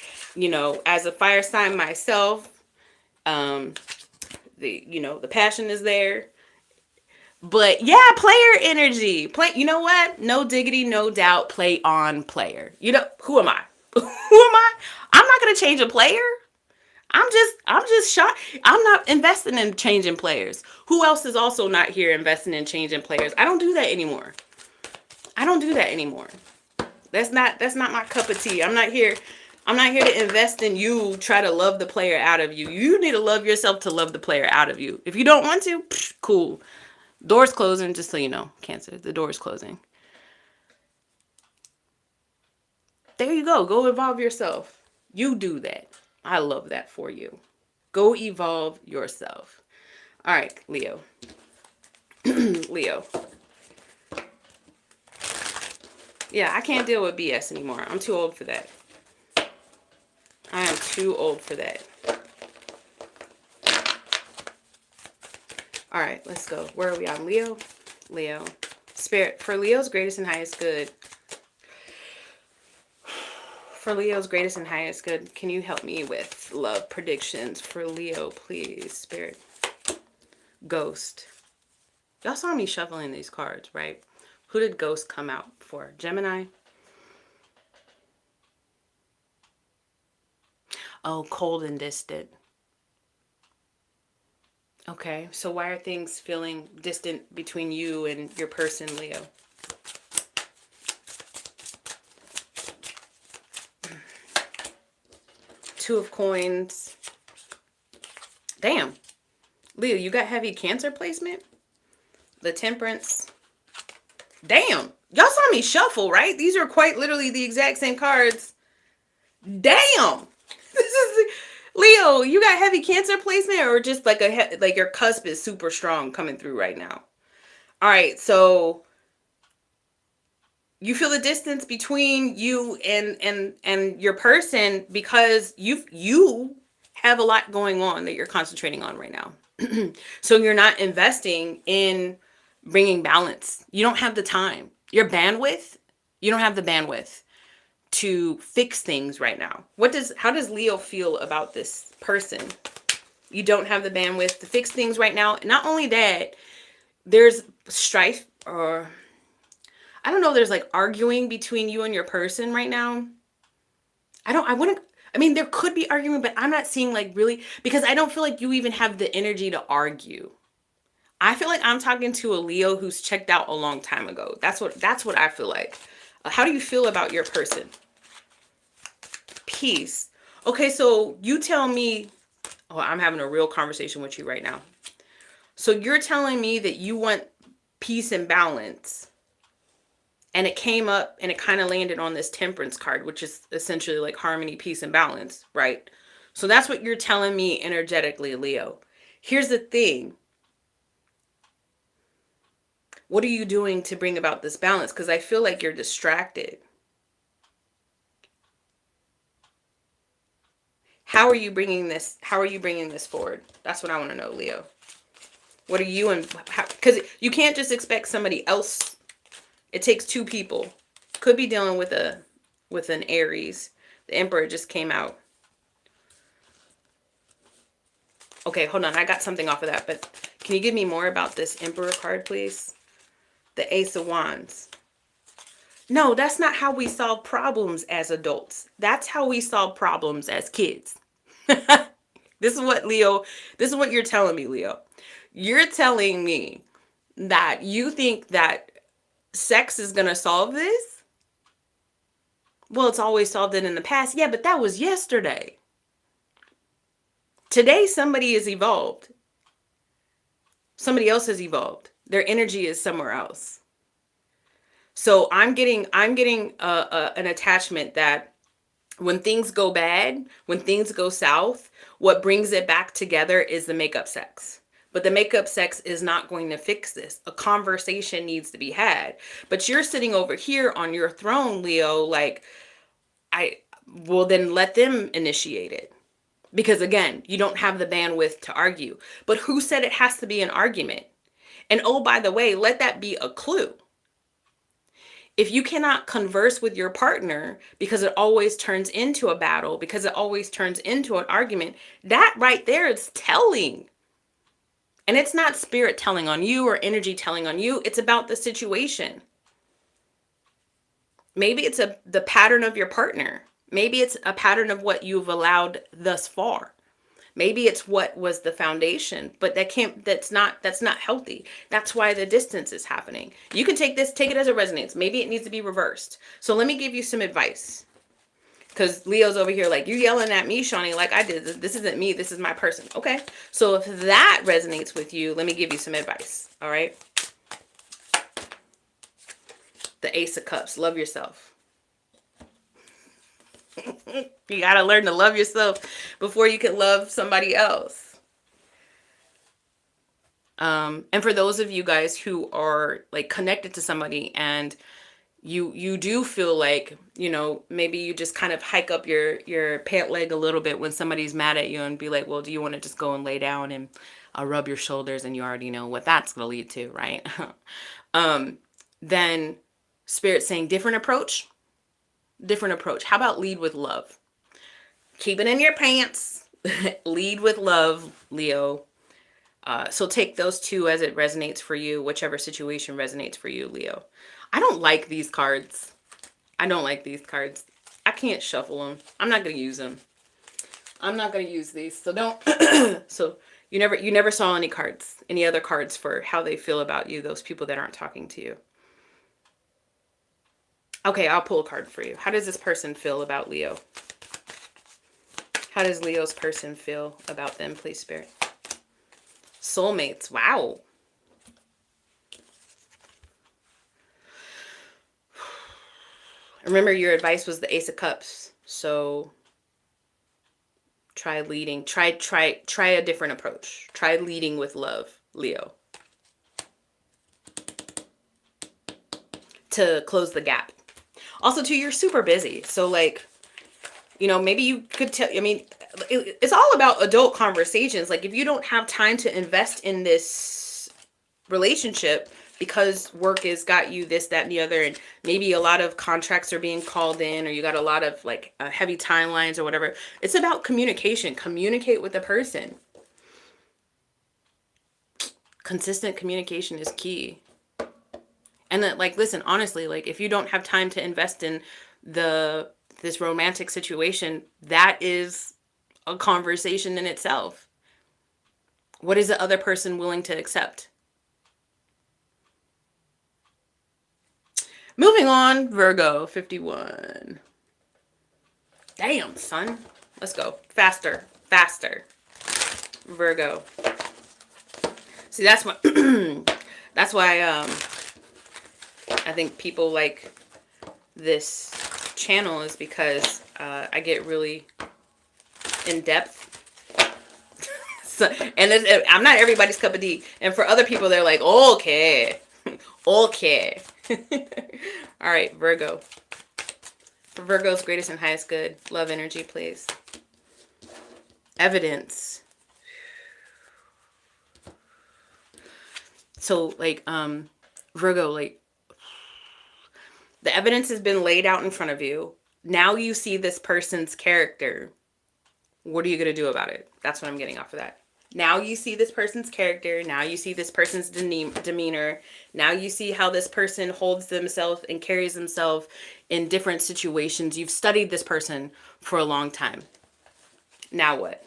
As a fire sign myself, the passion is there. But yeah, player energy. You know what? No diggity, no doubt. Play on player. Who am I? Who am I? I'm not going to change a player. I'm just shocked. I'm not investing in changing players. Who else is also not here investing in changing players? I don't do that anymore. That's not my cup of tea. I'm not here to invest in you, try to love the player out of you. You need to love yourself to love the player out of you. If you don't want to, cool. Door's closing, just so you know, Cancer. The door's closing. There you go. Go evolve yourself. You do that. I love that for you. Go evolve yourself. All right, Leo. Leo. Yeah, I can't deal with BS anymore. I'm too old for that. I am too old for that. All right, let's go. Where are we on? Leo? Leo. Spirit, for Leo's greatest and highest good. For Leo's greatest and highest good, can you help me with love predictions for Leo, please, Spirit? Ghost. Y'all saw me shuffling these cards, right? Who did Ghost come out for? Gemini? Oh, cold and distant. Okay, so why are things feeling distant between you and your person, Leo? Two of Coins. Damn. Leo, you got heavy Cancer placement? The Temperance. Damn. Y'all saw me shuffle, right? These are quite literally the exact same cards. Damn. This is Leo, you got heavy Cancer placement, or just like like your cusp is super strong coming through right now? All right, so you feel the distance between you and your person because you have a lot going on that you're concentrating on right now. So you're not investing in bringing balance. You don't have the time. Your bandwidth, you don't have the bandwidth to fix things right now. How does Leo feel about this person? You don't have the bandwidth to fix things right now. Not only that, there's strife, or I don't know, there's like arguing between you and your person right now. I mean, there could be arguing, but I'm not seeing like really, because I don't feel like you even have the energy to argue. I feel like I'm talking to a Leo who's checked out a long time ago. That's what I feel like. How do you feel about your person? Peace. Okay, so you tell me, oh, I'm having a real conversation with you right now. So you're telling me that you want peace and balance, and it came up and it kind of landed on this Temperance card, which is essentially like harmony, peace, and balance, right? So that's what you're telling me energetically, Leo. Here's the thing. What are you doing to bring about this balance? Because I feel like you're distracted. How are you bringing this forward? That's what I want to know, Leo. What are you and because you can't just expect somebody else. It takes two people. Could be dealing with an Aries. The Emperor just came out. Okay, hold on. I got something off of that, but can you give me more about this Emperor card, please? The Ace of Wands. No, that's not how we solve problems as adults. That's how we solve problems as kids. This is what you're telling me, Leo. You're telling me that you think that sex is going to solve this? Well, it's always solved it in the past. Yeah, but that was yesterday. Today, somebody is evolved. Somebody else has evolved. Their energy is somewhere else. So I'm getting an attachment that when things go bad, when things go south, what brings it back together is the makeup sex. But the makeup sex is not going to fix this. A conversation needs to be had. But you're sitting over here on your throne, Leo, like, well, then let them initiate it. Because again, you don't have the bandwidth to argue. But who said it has to be an argument? And oh, by the way, let that be a clue. If you cannot converse with your partner because it always turns into a battle, because it always turns into an argument, that right there is telling. And it's not spirit telling on you or energy telling on you. It's about the situation. Maybe it's the pattern of your partner. Maybe it's a pattern of what you've allowed thus far. Maybe it's what was the foundation, but that's not healthy. That's why the distance is happening. You can take it as it resonates. Maybe it needs to be reversed. So let me give you some advice. Because Leo's over here like, you're yelling at me, Shawnee, like I did. This isn't me. This is my person. Okay. So if that resonates with you, let me give you some advice. All right. The Ace of Cups. Love yourself. You got to learn to love yourself before you can love somebody else. And for those of you guys who are like connected to somebody and you do feel like, you know, maybe you just kind of hike up your pant leg a little bit when somebody's mad at you and be like, well, do you want to just go and lay down and rub your shoulders? And you already know what that's going to lead to, right? Then Spirit's saying different approach. How about lead with love? Keep it in your pants. Lead with love, Leo. So take those two as it resonates for you, whichever situation resonates for you, Leo. I don't like these cards. I can't shuffle them. I'm not going to use them. I'm not going to use these. So don't. So you never saw any other cards for how they feel about you, those people that aren't talking to you. Okay, I'll pull a card for you. How does this person feel about Leo? How does Leo's person feel about them, please, Spirit? Soulmates. Wow. Remember, your advice was the Ace of Cups. So try leading. Try a different approach. Try leading with love, Leo. To close the gap. Also, too, you're super busy. So, like, you know, maybe you could tell, I mean, it's all about adult conversations. Like, if you don't have time to invest in this relationship because work has got you this, that, and the other, and maybe a lot of contracts are being called in, or you got a lot of, like, heavy timelines or whatever. It's about communication. Communicate with the person. Consistent communication is key. And then, like, listen, honestly, like, if you don't have time to invest in this romantic situation, that is a conversation in itself. What is the other person willing to accept? Moving on, Virgo, 51. Damn, son. Let's go. Faster. Faster. Virgo. See, that's why that's why I think people like this channel, is because I get really in depth. So, and I'm not everybody's cup of tea. And for other people, they're like, okay. Okay. All right, Virgo. For Virgo's greatest and highest good, love energy, please. Evidence. So, like, Virgo, like, the evidence has been laid out in front of you. Now you see this person's character. What are you going to do about it? That's what I'm getting off of that. Now you see this person's character. Now you see this person's demeanor. Now you see how this person holds themselves and carries themselves in different situations. You've studied this person for a long time. Now what?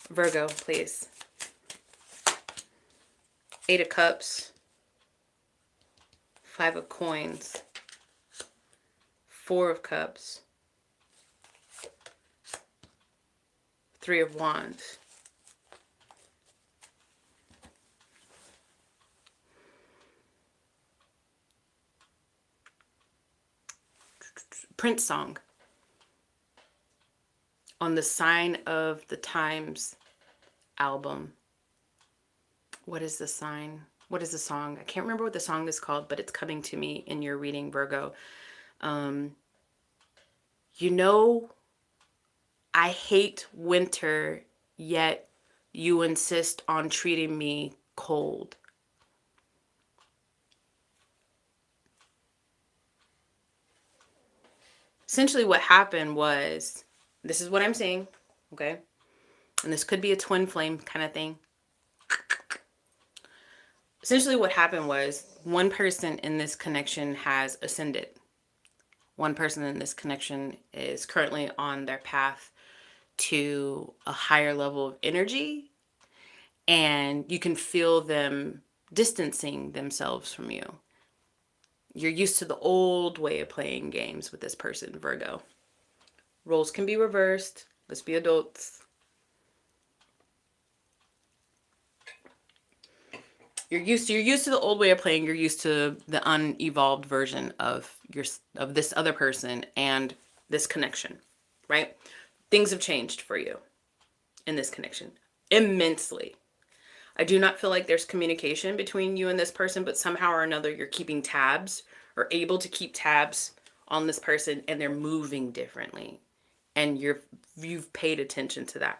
Virgo, please. 8 of Cups. 5 of Coins. 4 of Cups. 3 of Wands. Prince song. On the Sign of the Times album. What is the sign? What is the song? I can't remember what the song is called, but it's coming to me in your reading, Virgo. You know, I hate winter, yet you insist on treating me cold. Essentially what happened was, this is what I'm saying, okay? And this could be a twin flame kind of thing. Essentially what happened was, one person in this connection has ascended. One person in this connection is currently on their path to a higher level of energy, and you can feel them distancing themselves from you. You're used to the old way of playing games with this person, Virgo. Roles can be reversed. Let's be adults. You're used to the old way of playing. You're used to the unevolved version of this other person and this connection, right? Things have changed for you in this connection immensely. I do not feel like there's communication between you and this person, but somehow or another you're keeping tabs, or able to keep tabs on this person, and they're moving differently. And you've paid attention to that.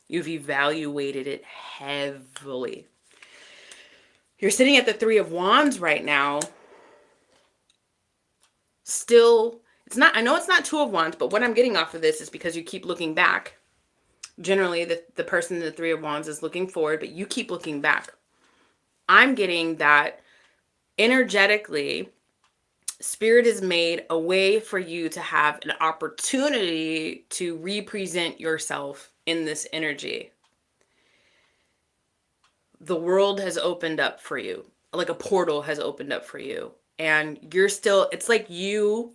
You've evaluated it heavily. You're sitting at the 3 of Wands right now. Still, I know it's not 2 of Wands, but what I'm getting off of this is because you keep looking back. Generally, the person in the 3 of Wands is looking forward, but you keep looking back. I'm getting that energetically, Spirit has made a way for you to have an opportunity to represent yourself in this energy. The world has opened up for you. Like a portal has opened up for you. and you're still, it's like you,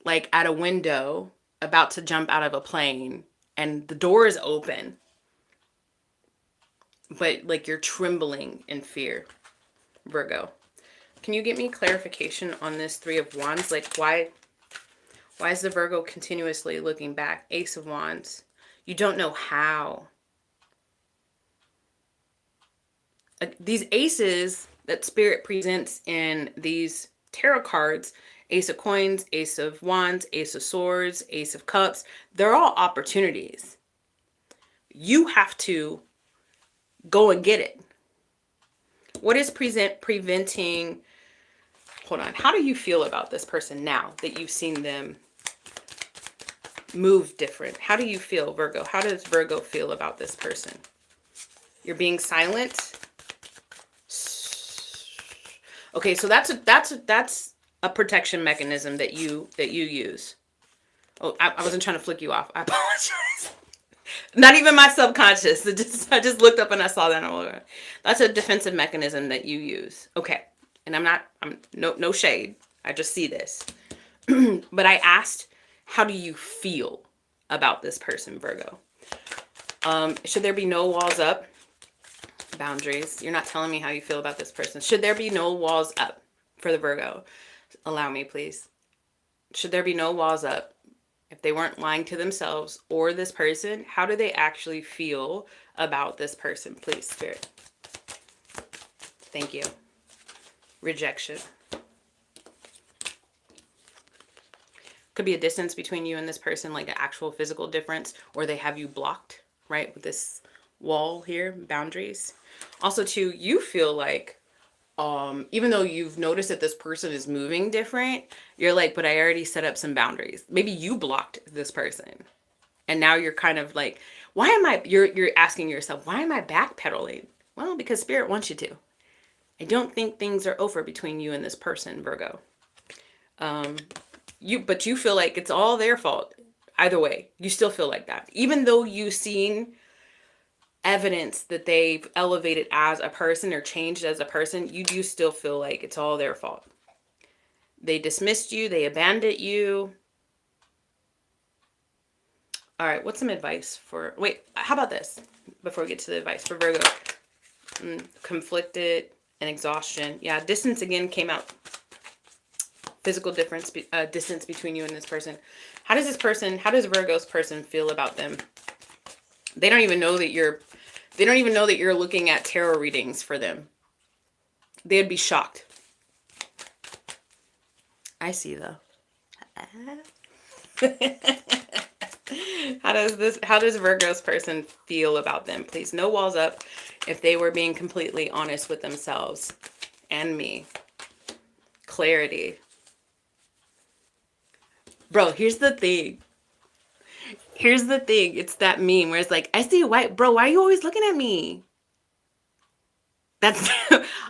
like at a window about to jump out of a plane and the door is open, but like you're trembling in fear, Virgo. Can you get me clarification on this Three of Wands? Like why is the Virgo continuously looking back? Ace of Wands. You don't know how. These aces that Spirit presents in these tarot cards, Ace of Coins, Ace of Wands, Ace of Swords, Ace of Cups, they're all opportunities. You have to go and get it. What is preventing? Hold on. How do you feel about this person now that you've seen them move different? How do you feel, Virgo? How does Virgo feel about this person? You're being silent. Okay, so that's a protection mechanism that you use. Oh, I wasn't trying to flick you off. I apologize. Not even my subconscious. I just looked up and I saw that. That's a defensive mechanism that you use. Okay, and I'm no shade. I just see this. But I asked, how do you feel about this person, Virgo? Should there be no walls up? Boundaries. You're not telling me how you feel about this person. Should there be no walls up for the Virgo? Allow me, please. Should there be no walls up? If they weren't lying to themselves or this person, how do they actually feel about this person? Please, Spirit. Thank you. Rejection. Could be a distance between you and this person, like an actual physical difference, or they have you blocked, right? With this wall here, boundaries. Also, too, you feel like, even though you've noticed that this person is moving different, you're like, but I already set up some boundaries. Maybe you blocked this person. And now you're kind of like, why am I, you're asking yourself, why am I backpedaling? Well, because Spirit wants you to. I don't think things are over between you and this person, Virgo. But you feel like it's all their fault. Either way, you still feel like that. Even though you've seen evidence that they've elevated as a person or changed as a person, you do still feel like it's all their fault. They dismissed you. They abandoned you. All right. What's some advice for... Wait, how about this? Before we get to the advice for Virgo. Conflicted and exhaustion. Yeah, distance again came out. Physical difference, distance between you and this person. How does Virgo's person feel about them? They don't even know that you're looking at tarot readings for them. They'd be shocked. I see though. How does Virgo's person feel about them? Please, no walls up if they were being completely honest with themselves and me. Clarity. Bro, here's the thing. It's that meme where it's like, I see white. Bro, why are you always looking at me? That's,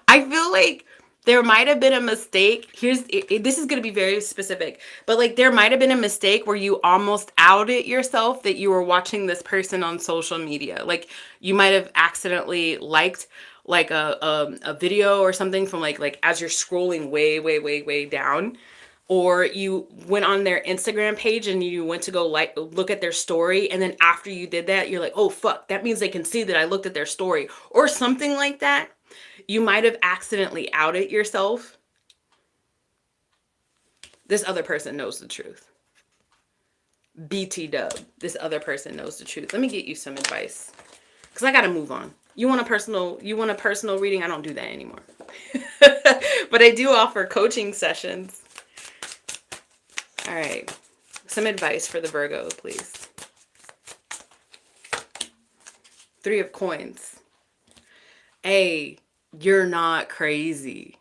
I feel like there might have been a mistake. This is going to be very specific, but like there might have been a mistake where you almost outed yourself that you were watching this person on social media. Like you might have accidentally liked like a video or something from like as you're scrolling way down. Or you went on their Instagram page and you went to go look at their story. And then after you did that, you're like, oh, fuck, that means they can see that I looked at their story or something like that. You might have accidentally outed yourself. This other person knows the truth. BT dub. This other person knows the truth. Let me get you some advice because I got to move on. You want a personal reading? I don't do that anymore. But I do offer coaching sessions. All right. Some advice for the Virgo, please. Three of Coins. A, you're not crazy.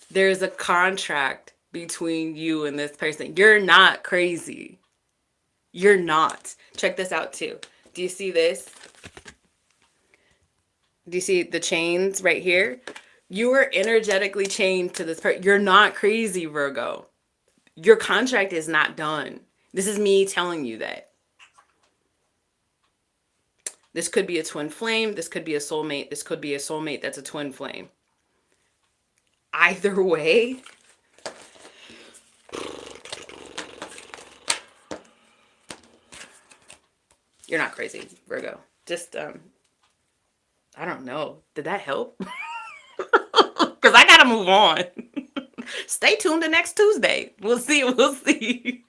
There's a contract between you and this person. You're not crazy. You're not. Check this out too. Do you see this? Do you see the chains right here? You are energetically chained to this person. You're not crazy, Virgo. Your contract is not done. This is me telling you that. This could be a twin flame. This could be a soulmate. This could be a soulmate that's a twin flame. either way. You're not crazy, Virgo. Just, I don't know. Did that help? Because I got to move on. Stay tuned to next Tuesday. We'll see. We'll see.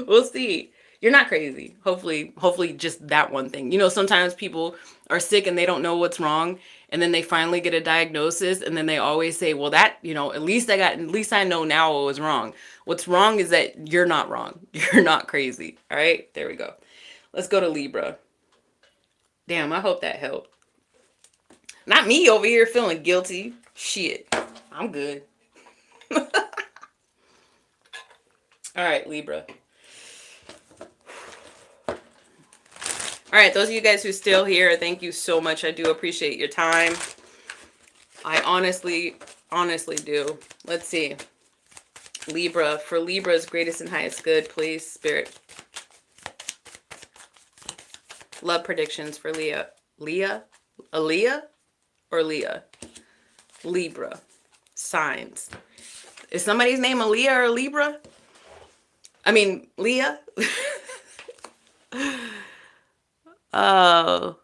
We'll see. You're not crazy. Hopefully just that one thing. You know, sometimes people are sick and they don't know what's wrong. And then they finally get a diagnosis. And then they always say, well, that, you know, at least I know now what was wrong. What's wrong is that you're not wrong. You're not crazy. All right. There we go. Let's go to Libra. Damn, I hope that helped. Not me over here feeling guilty. Shit. I'm good. All right, Libra. All right, those of you guys who are still here, thank you so much. I do appreciate your time. I honestly do. Let's see. Libra. For Libra's greatest and highest good, please, Spirit. Love predictions for Leah. Aaliyah or Leah? Libra. Signs. Is somebody's name Aaliyah or Libra? I mean, Leah? Oh.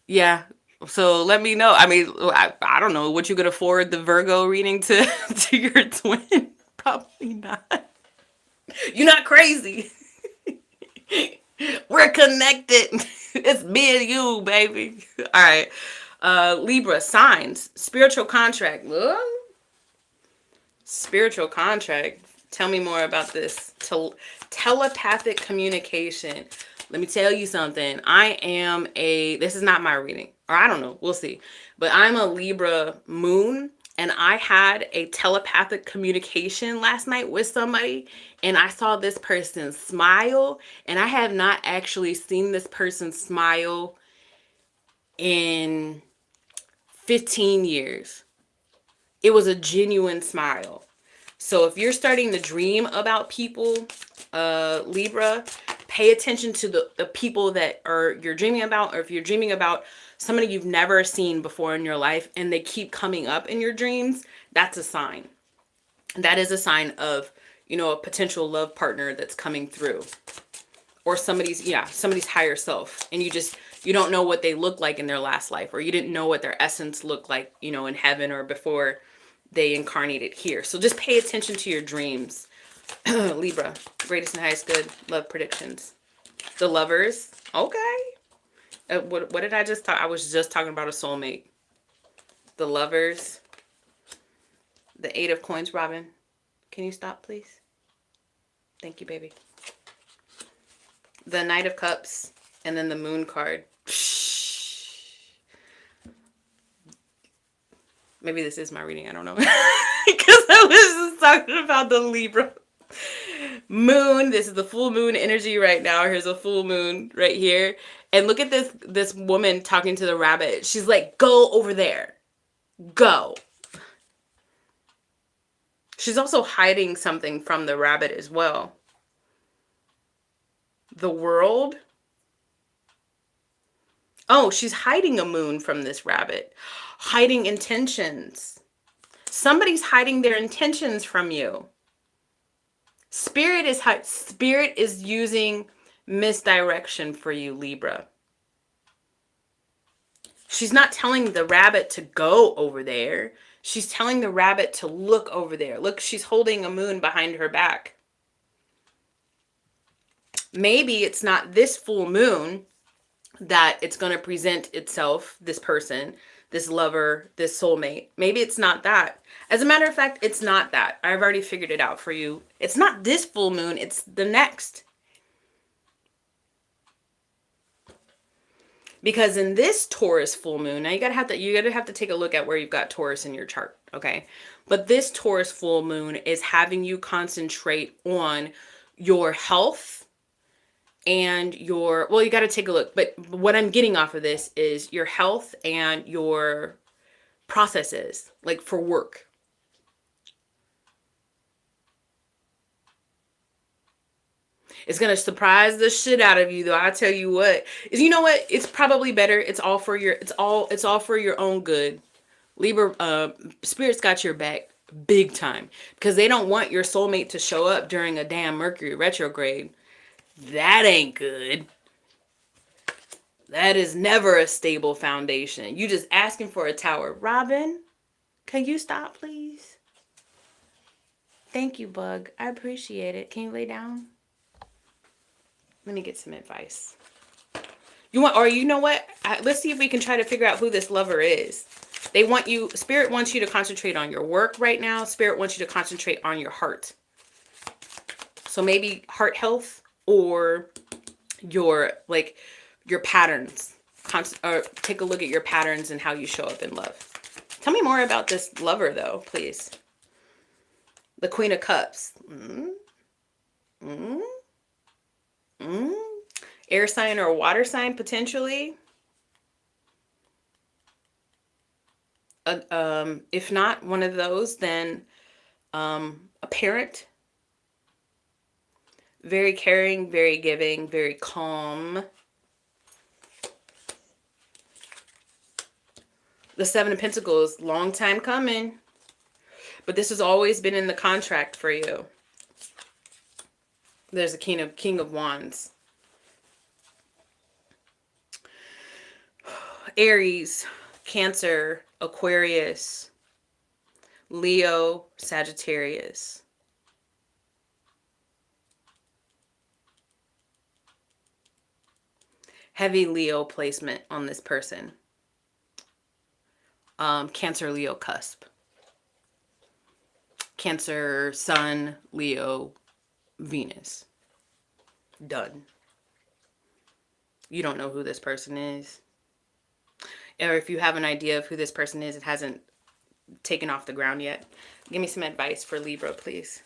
Yeah. So let me know. I mean, I don't know. What you gonna forward the Virgo reading to your twin? Probably not. You're not crazy. We're connected. It's me and you, baby. All right. Libra, signs. Spiritual contract. Spiritual contract. Tell me more about this. Telepathic communication. Let me tell you something. This is not my reading. Or I don't know. We'll see. But I'm a Libra moon. And I had a telepathic communication last night with somebody. And I saw this person smile. And I have not actually seen this person smile in 15 years. It was a genuine smile. So if you're starting to dream about people, Libra, pay attention to the people that you're dreaming about, or if you're dreaming about somebody you've never seen before in your life and they keep coming up in your dreams, that's a sign. That is a sign of, you know, a potential love partner that's coming through. Or somebody's higher self. And you don't know what they look like in their last life, or you didn't know what their essence looked like, you know, in heaven or before they incarnated here. So just pay attention to your dreams. Libra, greatest and highest good, love predictions. The Lovers, okay. What did I just talk? I was just talking about a soulmate. The Lovers. The Eight of Coins, Robin. Can you stop, please? Thank you, baby. The Knight of Cups, and then the Moon card. Maybe this is my reading. I don't know. Because I was just talking about the Libra. Moon. This is the full moon energy right now. Here's a full moon right here. And look at this woman talking to the rabbit. She's like, go over there. Go. She's also hiding something from the rabbit as well. The World. Oh, she's hiding a moon from this rabbit. Hiding intentions. Somebody's hiding their intentions from you. Spirit is using misdirection for you, Libra. She's not telling the rabbit to go over there. She's telling the rabbit to look over there. Look, she's holding a moon behind her back. Maybe it's not this full moon that it's going to present itself, this person, this lover, this soulmate. Maybe it's not that. As a matter of fact, it's not that. I've already figured it out for you. It's not this full moon. It's the next. Because in this Taurus full moon, now you gotta have to take a look at where you've got Taurus in your chart, okay? But this Taurus full moon is having you concentrate on your health and you got to take a look. But what I'm getting off of this is your health and your processes, like for work. It's going to surprise the shit out of you, though. I tell you what. You know what? It's probably better. It's all for your own good, Libra, Spirit's got your back big time because they don't want your soulmate to show up during a damn Mercury retrograde. That ain't good. That is never a stable foundation. You just asking for a tower. Robin, can you stop, please? Thank you, Bug. I appreciate it. Can you lay down? Let me get some advice. You want, or you know what? Let's see if we can try to figure out who this lover is. They want you, Spirit wants you to concentrate on your work right now. Spirit wants you to concentrate on your heart. So maybe heart health or your, like, your patterns. Or take a look at your patterns and how you show up in love. Tell me more about this lover, though, please. The Queen of Cups. Air sign or water sign, potentially. If not one of those, then a parent. Very caring, very giving, very calm. The Seven of Pentacles, long time coming. But this has always been in the contract for you. There's a King of Wands. Aries, Cancer, Aquarius, Leo, Sagittarius. Heavy Leo placement on this person. Cancer, Leo cusp. Cancer, Sun, Leo, Venus. Done. You don't know who this person is. Or if you have an idea of who this person is, it hasn't taken off the ground yet. Give me some advice for Libra, please.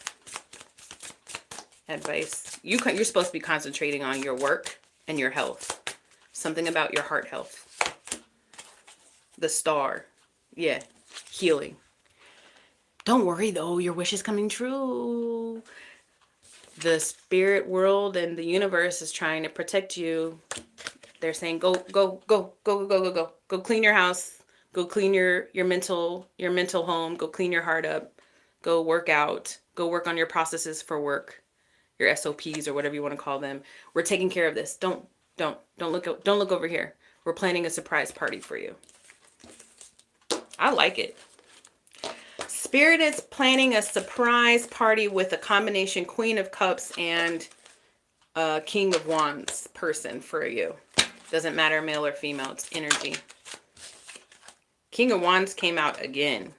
Advice. You're supposed to be concentrating on your work and your health. Something about your heart health. The Star. Yeah. Healing. Don't worry, though. Your wish is coming true. The spirit world and the universe is trying to protect you. They're saying, go, go, go, go, go, go, go, go. Go clean your house. Go clean your mental home. Go clean your heart up. Go work out. Go work on your processes for work. Your SOPs or whatever you want to call them. We're taking care of this. Don't look over here. We're planning a surprise party for you. I like it. Spirit is planning a surprise party with a combination Queen of Cups and King of Wands person for you. Doesn't matter male or female. It's energy. King of Wands came out again.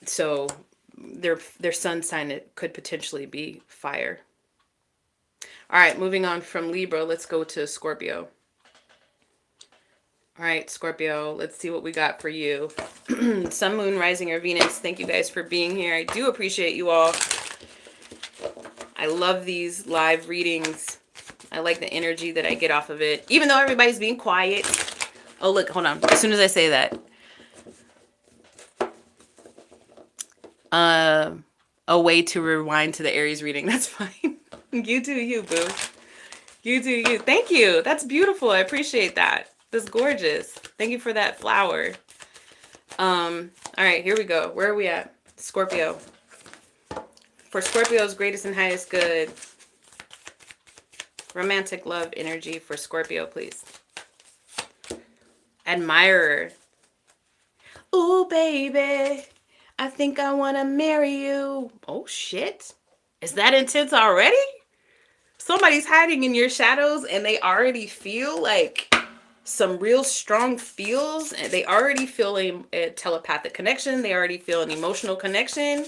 So their sun sign could potentially be fire. All right, moving on from Libra, let's go to Scorpio. All right, Scorpio, let's see what we got for you. Sun, Moon, Rising, or Venus. Thank you guys for being here. I do appreciate you all. I love these live readings. I like the energy that I get off of it. Even though everybody's being quiet. Oh, look, hold on. As soon as I say that. A way to rewind to the Aries reading. That's fine. You do you, boo. You do you. Thank you. That's beautiful. I appreciate that. That's gorgeous. Thank you for that flower. All right, here we go. Where are we at? Scorpio. For Scorpio's greatest and highest good. Romantic love energy for Scorpio, please. Admirer. Ooh, baby. I think I want to marry you. Oh, shit. Is that intense already? Somebody's hiding in your shadows and they already feel like some real strong feels. And they already feel a telepathic connection. They already feel an emotional connection.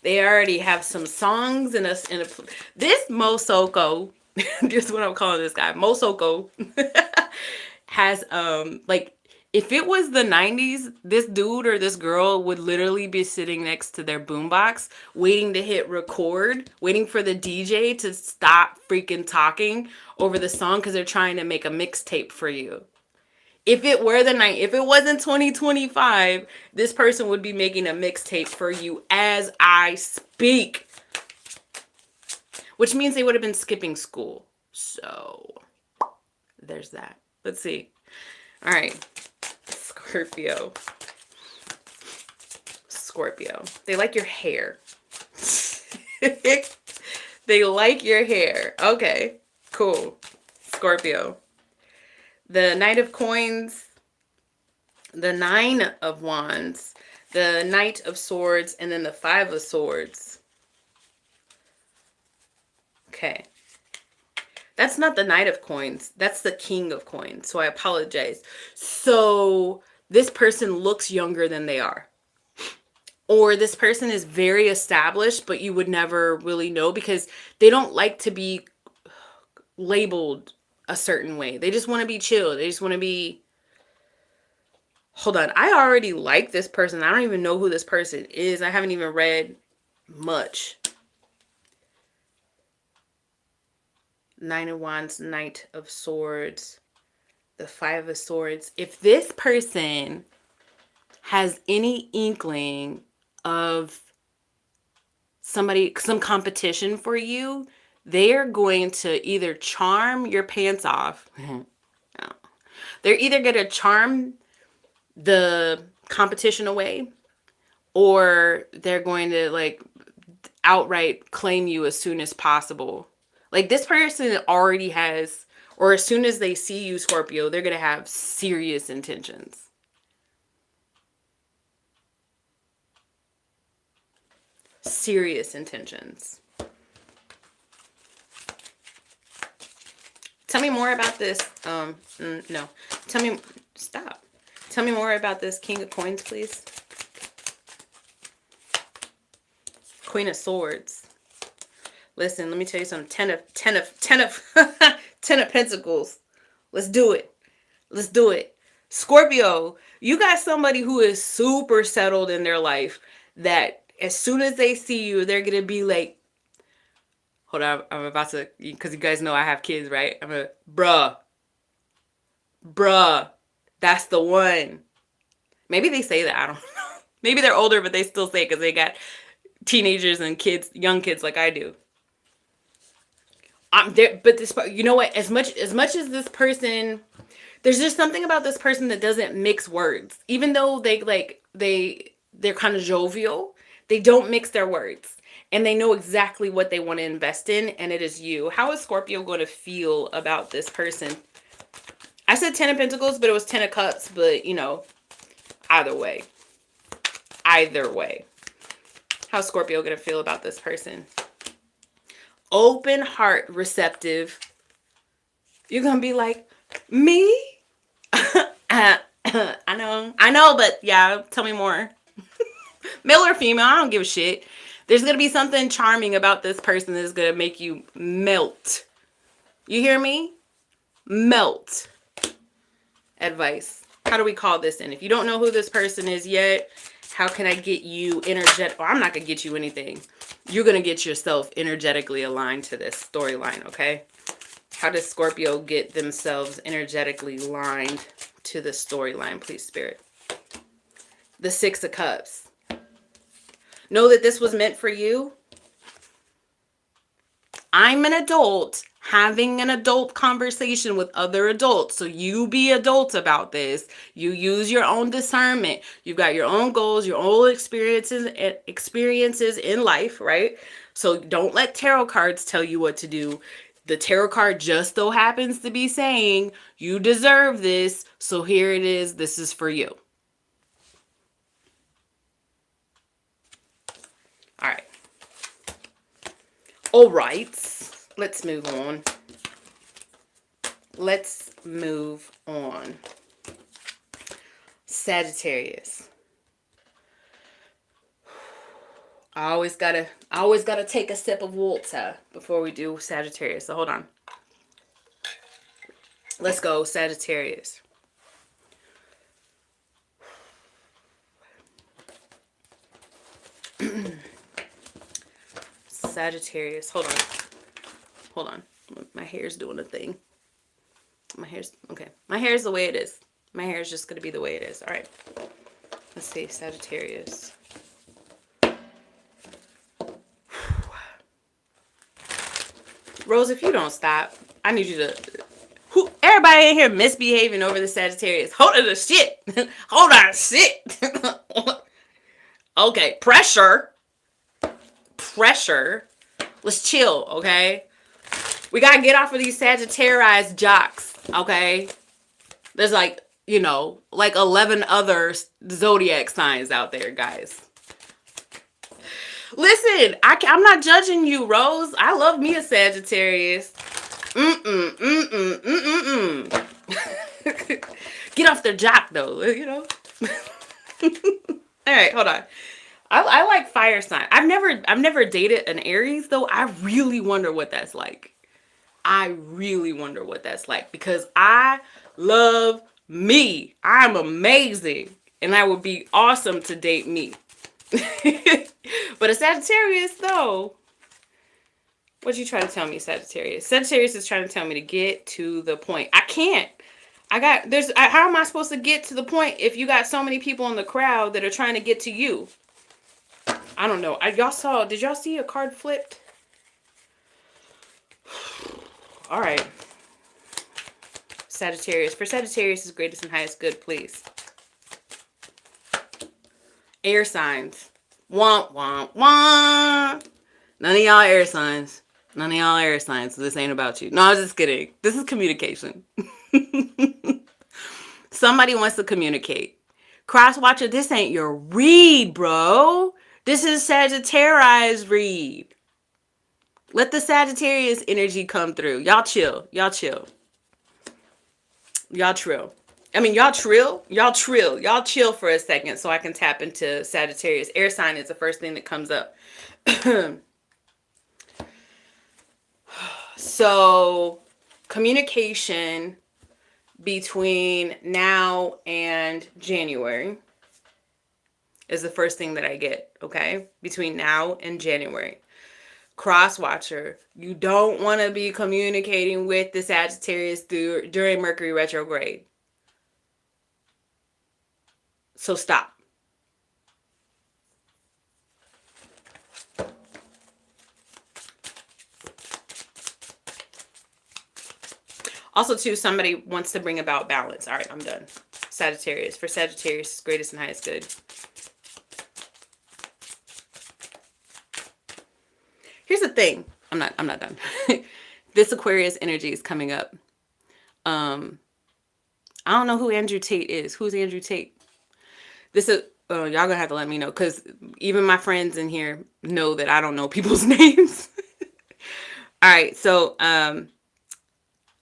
They already have some songs in a this Mosoko, this is what I'm calling this guy, Mosoko, has like, if it was the 90s, this dude or this girl would literally be sitting next to their boombox, waiting to hit record, waiting for the DJ to stop freaking talking over the song because they're trying to make a mixtape for you. If it were if it wasn't 2025, this person would be making a mixtape for you as I speak. Which means they would have been skipping school. So, there's that. Let's see. All right. Scorpio. Scorpio. They like your hair. They like your hair. Okay, cool. Scorpio. The Knight of Coins, the Nine of Wands, the Knight of Swords, and then the Five of Swords. Okay. That's not the Knight of Coins. That's the King of Coins. So I apologize. So this person looks younger than they are. Or this person is very established, but you would never really know because they don't like to be labeled a certain way. They just want to be chill. They just want to be... Hold on. I already like this person. I don't even know who this person is. I haven't even read much. Nine of Wands, Knight of Swords, the Five of Swords. If this person has any inkling of some competition for you, they're going to either charm your pants off. They're either going to charm the competition away, or they're going to like outright claim you as soon as possible. Like this person already has, or as soon as they see you, Scorpio, they're going to have serious intentions. Serious intentions. Tell me more about this. No. Tell me, stop. Tell me more about this King of Coins, please. Queen of Swords. Listen, let me tell you something. 10 of Pentacles. Let's do it. Let's do it. Scorpio, you got somebody who is super settled in their life that as soon as they see you, they're going to be like, hold on, I'm about to, because you guys know I have kids, right? I'm going to, bruh, that's the one. Maybe they say that, I don't know. Maybe they're older, but they still say it because they got teenagers and kids, young kids like I do. I'm there, but this, you know what? As much as this person, there's just something about this person that doesn't mix words. Even though they're kind of jovial, they don't mix their words. And they know exactly what they want to invest in, and it is you. How is Scorpio going to feel about this person? I said 10 of Pentacles, but it was 10 of Cups, but, you know, either way. Either way. How's Scorpio going to feel about this person? Open heart, receptive. You're going to be like, me? I know, but yeah, tell me more. Male or female, I don't give a shit. There's going to be something charming about this person that's going to make you melt. You hear me? Melt. Advice. How do we call this in? If you don't know who this person is yet, how can I get you energetic? Well, I'm not going to get you anything. You're going to get yourself energetically aligned to this storyline, okay? How does Scorpio get themselves energetically aligned to the storyline, please, Spirit? The Six of Cups. Know that this was meant for you. I'm an adult having an adult conversation with other adults. So you be adult about this. You use your own discernment. You've got your own goals, your own experiences in life, right? So don't let tarot cards tell you what to do. The tarot card just so happens to be saying you deserve this. So here it is. This is for you. All right. All right. Let's move on. Let's move on. Sagittarius. I always gotta take a sip of water before we do Sagittarius. So hold on. Let's go, Sagittarius. Sagittarius. Hold on. My hair's doing a thing. My hair's okay. My hair's the way it is. My hair is just gonna be the way it is. All right. Let's see, Sagittarius. Rose, if you don't stop, I need you to. everybody in here misbehaving over the Sagittarius? Hold on the shit. Hold on shit. Okay, pressure. Pressure. Let's chill, okay? We gotta get off of these Sagittarius jocks, okay? There's like, you know, like 11 other zodiac signs out there, guys. Listen, I'm not judging you, Rose. I love me a Sagittarius. Get off their jock, though, you know? All right, hold on. I like fire sign. I've never dated an Aries, though. I really wonder what that's like. I really wonder what that's like because I love me. I'm amazing. And I would be awesome to date me. But a Sagittarius, though. What you trying to tell me, Sagittarius? Sagittarius is trying to tell me to get to the point. I can't. How am I supposed to get to the point if you got so many people in the crowd that are trying to get to you? I don't know. Did y'all see a card flipped? All right. Sagittarius. For Sagittarius is greatest and highest good, please. Air signs. Womp, womp, womp. None of y'all air signs. None of y'all air signs, so this ain't about you. No, I was just kidding. This is communication. Somebody wants to communicate. Cross-watcher, this ain't your read, bro. This is Sagittarius read. Let the Sagittarius energy come through. Y'all chill. Y'all chill. Y'all trill. I mean, y'all trill. Y'all trill. Y'all chill for a second so I can tap into Sagittarius. Air sign is the first thing that comes up. So, communication between now and January is the first thing that I get, okay? Between now and January. Cross-watcher, you don't want to be communicating with the Sagittarius during Mercury retrograde. So stop. Also, too, somebody wants to bring about balance. All right, I'm done. Sagittarius. For Sagittarius, greatest and highest good. Here's the thing. I'm not done. This Aquarius energy is coming up. I don't know who Andrew Tate is. Who's Andrew Tate? Y'all gonna have to let me know, because even my friends in here know that I don't know people's names. All right, so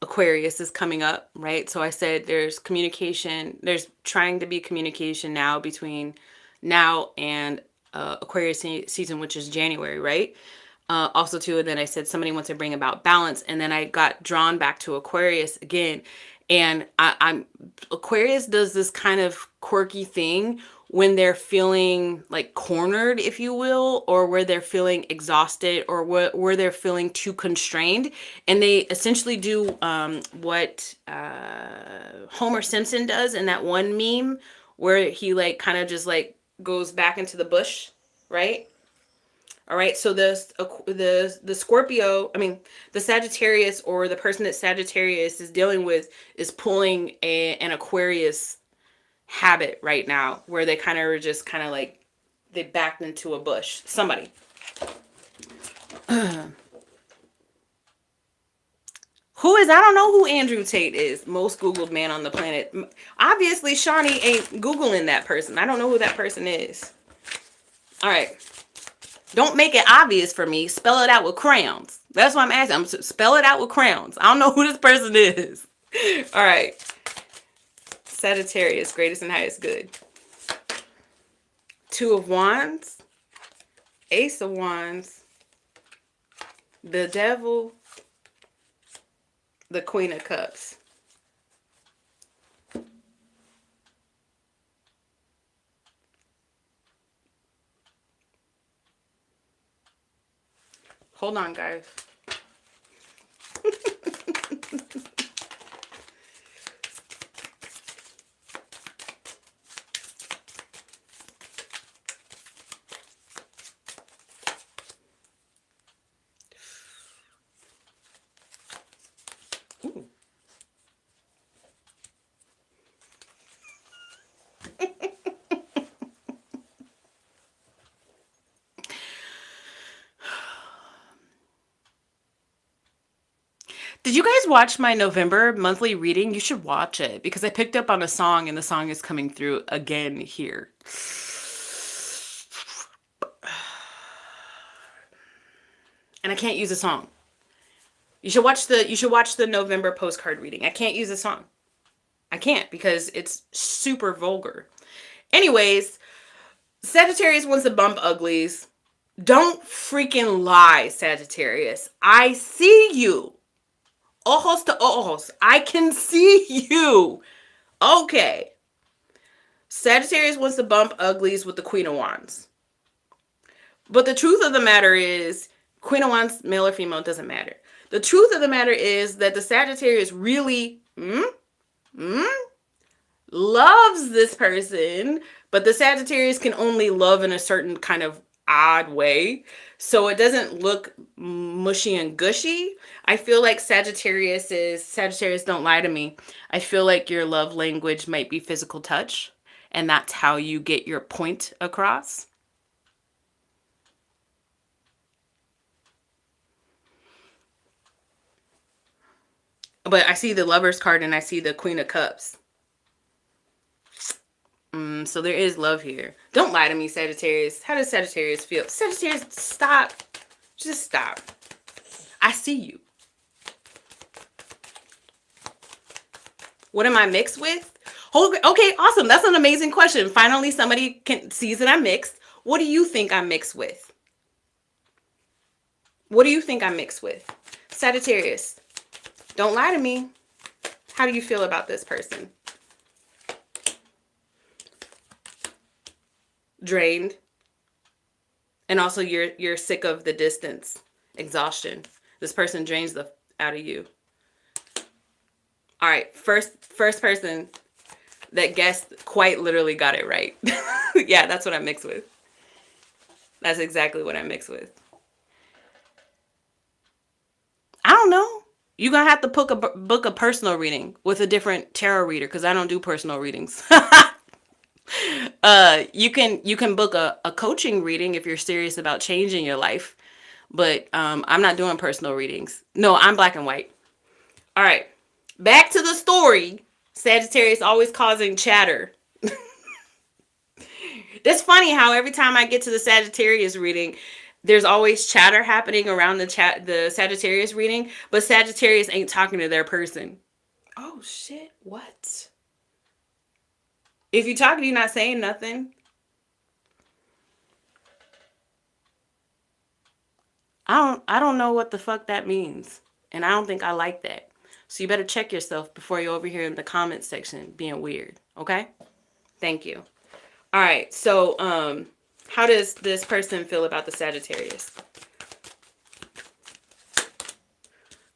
Aquarius is coming up, right? So I said there's communication. There's trying to be communication now between now and Aquarius season, which is January, right? Also, too, and then I said somebody wants to bring about balance, and then I got drawn back to Aquarius again. And Aquarius does this kind of quirky thing when they're feeling like cornered, if you will, or where they're feeling exhausted, or where they're feeling too constrained. And they essentially do what Homer Simpson does in that one meme where he like kind of just like goes back into the bush, right? All right, so the Scorpio, I mean, the Sagittarius, or the person that Sagittarius is dealing with, is pulling an Aquarius habit right now, where they kind of are just kind of like, they backed into a bush. Somebody. Who is, I don't know who Andrew Tate is. Most Googled man on the planet. Obviously, Shawnee ain't Googling that person. I don't know who that person is. All right. Don't make it obvious for me. Spell it out with crayons. That's what I'm asking. Spell it out with crayons. I don't know who this person is. All right. Sagittarius, greatest and highest good. Two of Wands. Ace of Wands. The Devil. The Queen of Cups. Hold on, guys. Ooh. Did you guys watch my November monthly reading? You should watch it because I picked up on a song and the song is coming through again here. And I can't use a song. You should watch the November postcard reading. I can't use a song. I can't because it's super vulgar. Anyways, Sagittarius wants to bump uglies. Don't freaking lie, Sagittarius. I see you. Ojos to ojos. I can see you. Okay. Sagittarius wants to bump uglies with the Queen of Wands. But the truth of the matter is, Queen of Wands, male or female, doesn't matter. The truth of the matter is that the Sagittarius really loves this person, but the Sagittarius can only love in a certain kind of odd way. So it doesn't look mushy and gushy. I feel like Sagittarius, don't lie to me. I feel like your love language might be physical touch, and that's how you get your point across. But I see the Lover's card and I see the Queen of Cups. So there is love here. Don't lie to me, Sagittarius. How does Sagittarius feel? Sagittarius, stop. Just stop. I see you. What am I mixed with? Okay, awesome. That's an amazing question. Finally, somebody sees that I'm mixed. What do you think I'm mixed with? What do you think I'm mixed with? Sagittarius, don't lie to me. How do you feel about this person? Drained. And also you're sick of the distance. Exhaustion. This person drains the out of you. All right, first person that guessed quite literally got it right. Yeah, that's what I'm mixed with. That's exactly what I'm mixed with. I don't know. You're going to have to book a personal reading with a different tarot reader because I don't do personal readings. You can book a coaching reading if you're serious about changing your life. But I'm not doing personal readings. No, I'm black and white. All right. Back to the story. Sagittarius always causing chatter. It's funny how every time I get to the Sagittarius reading, there's always chatter happening around the Sagittarius reading, but Sagittarius ain't talking to their person. Oh shit, what? If you're talking, you're not saying nothing. I don't know what the fuck that means. And I don't think I like that. So you better check yourself before you're over here in the comments section being weird. Okay? Thank you. All right. So, how does this person feel about the Sagittarius?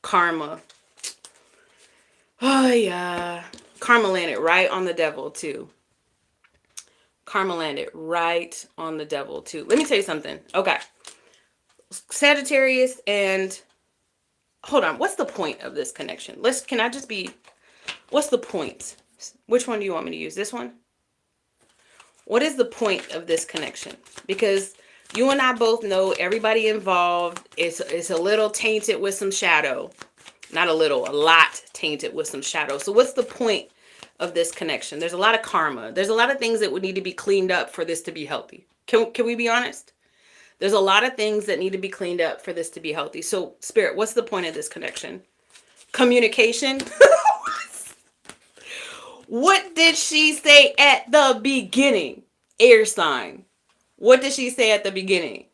Karma. Oh, yeah. Karma landed right on the devil, too. Karma landed right on the devil, too. Let me tell you something. Okay. Sagittarius and... Hold on. What's the point of this connection? What's the point? Which one do you want me to use? This one? What is the point of this connection? Because you and I both know everybody involved is a little tainted with some shadow. Not a little, a lot tainted with some shadow. So what's the point of this connection? There's a lot of karma. There's a lot of things that would need to be cleaned up for this to be healthy. Can we be honest? There's a lot of things that need to be cleaned up for this to be healthy. So, Spirit, what's the point of this connection? Communication? What did she say at the beginning? Air sign. What did she say at the beginning?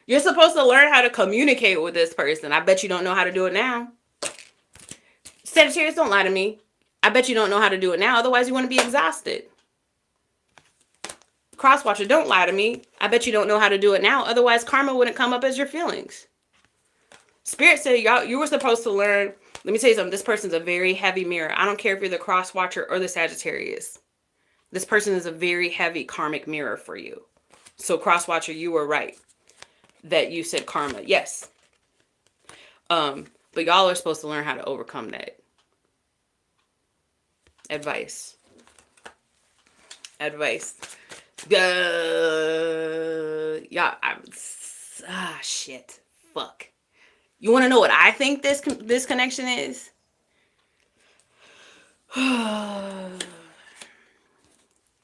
You're supposed to learn how to communicate with this person. I bet you don't know how to do it now. Sagittarius, don't lie to me. I bet you don't know how to do it now. Otherwise, you want to be exhausted. Crosswatcher, don't lie to me. I bet you don't know how to do it now. Otherwise, karma wouldn't come up as your feelings. Spirit said you were supposed to learn. Let me tell you something. This person's a very heavy mirror. I don't care if you're the Crosswatcher or the Sagittarius. This person is a very heavy karmic mirror for you. So, Crosswatcher, you were right that you said karma. Yes. But y'all are supposed to learn how to overcome that. Advice. Yeah, shit. Fuck. You want to know what I think this connection is?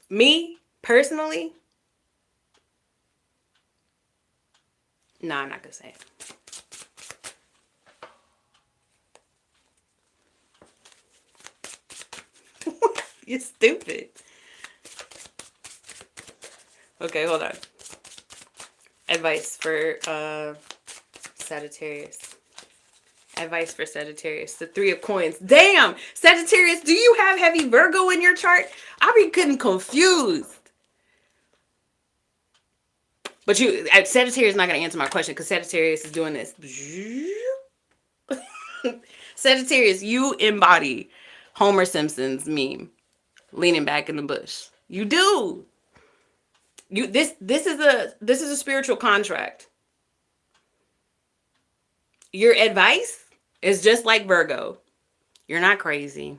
Me, personally? No, I'm not going to say it. You're stupid. Okay, hold on. Advice for Sagittarius. Advice for Sagittarius. The Three of Coins. Damn! Sagittarius, do you have heavy Virgo in your chart? I be getting confused. But Sagittarius is not going to answer my question because Sagittarius is doing this. Sagittarius, you embody Homer Simpson's meme, leaning back in the bush. You do. This is a spiritual contract. Your advice is just like Virgo. You're not crazy.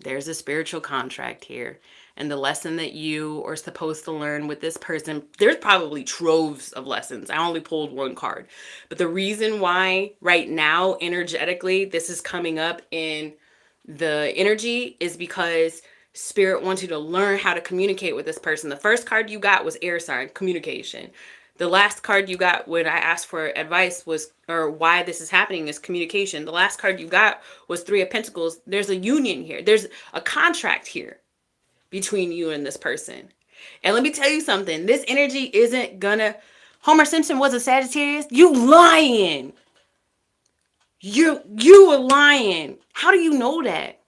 There's a spiritual contract here. And the lesson that you are supposed to learn with this person, there's probably troves of lessons. I only pulled one card. But the reason why right now, energetically, this is coming up in the energy is because Spirit wants you to learn how to communicate with this person. The first card you got was air sign, communication. The last card you got when I asked for advice was, or why this is happening, is communication. The last card you got was Three of Pentacles. There's a union here. There's a contract here between you and this person. And let me tell you something. This energy isn't gonna... Homer Simpson was a Sagittarius? You lying. You are lying. How do you know that?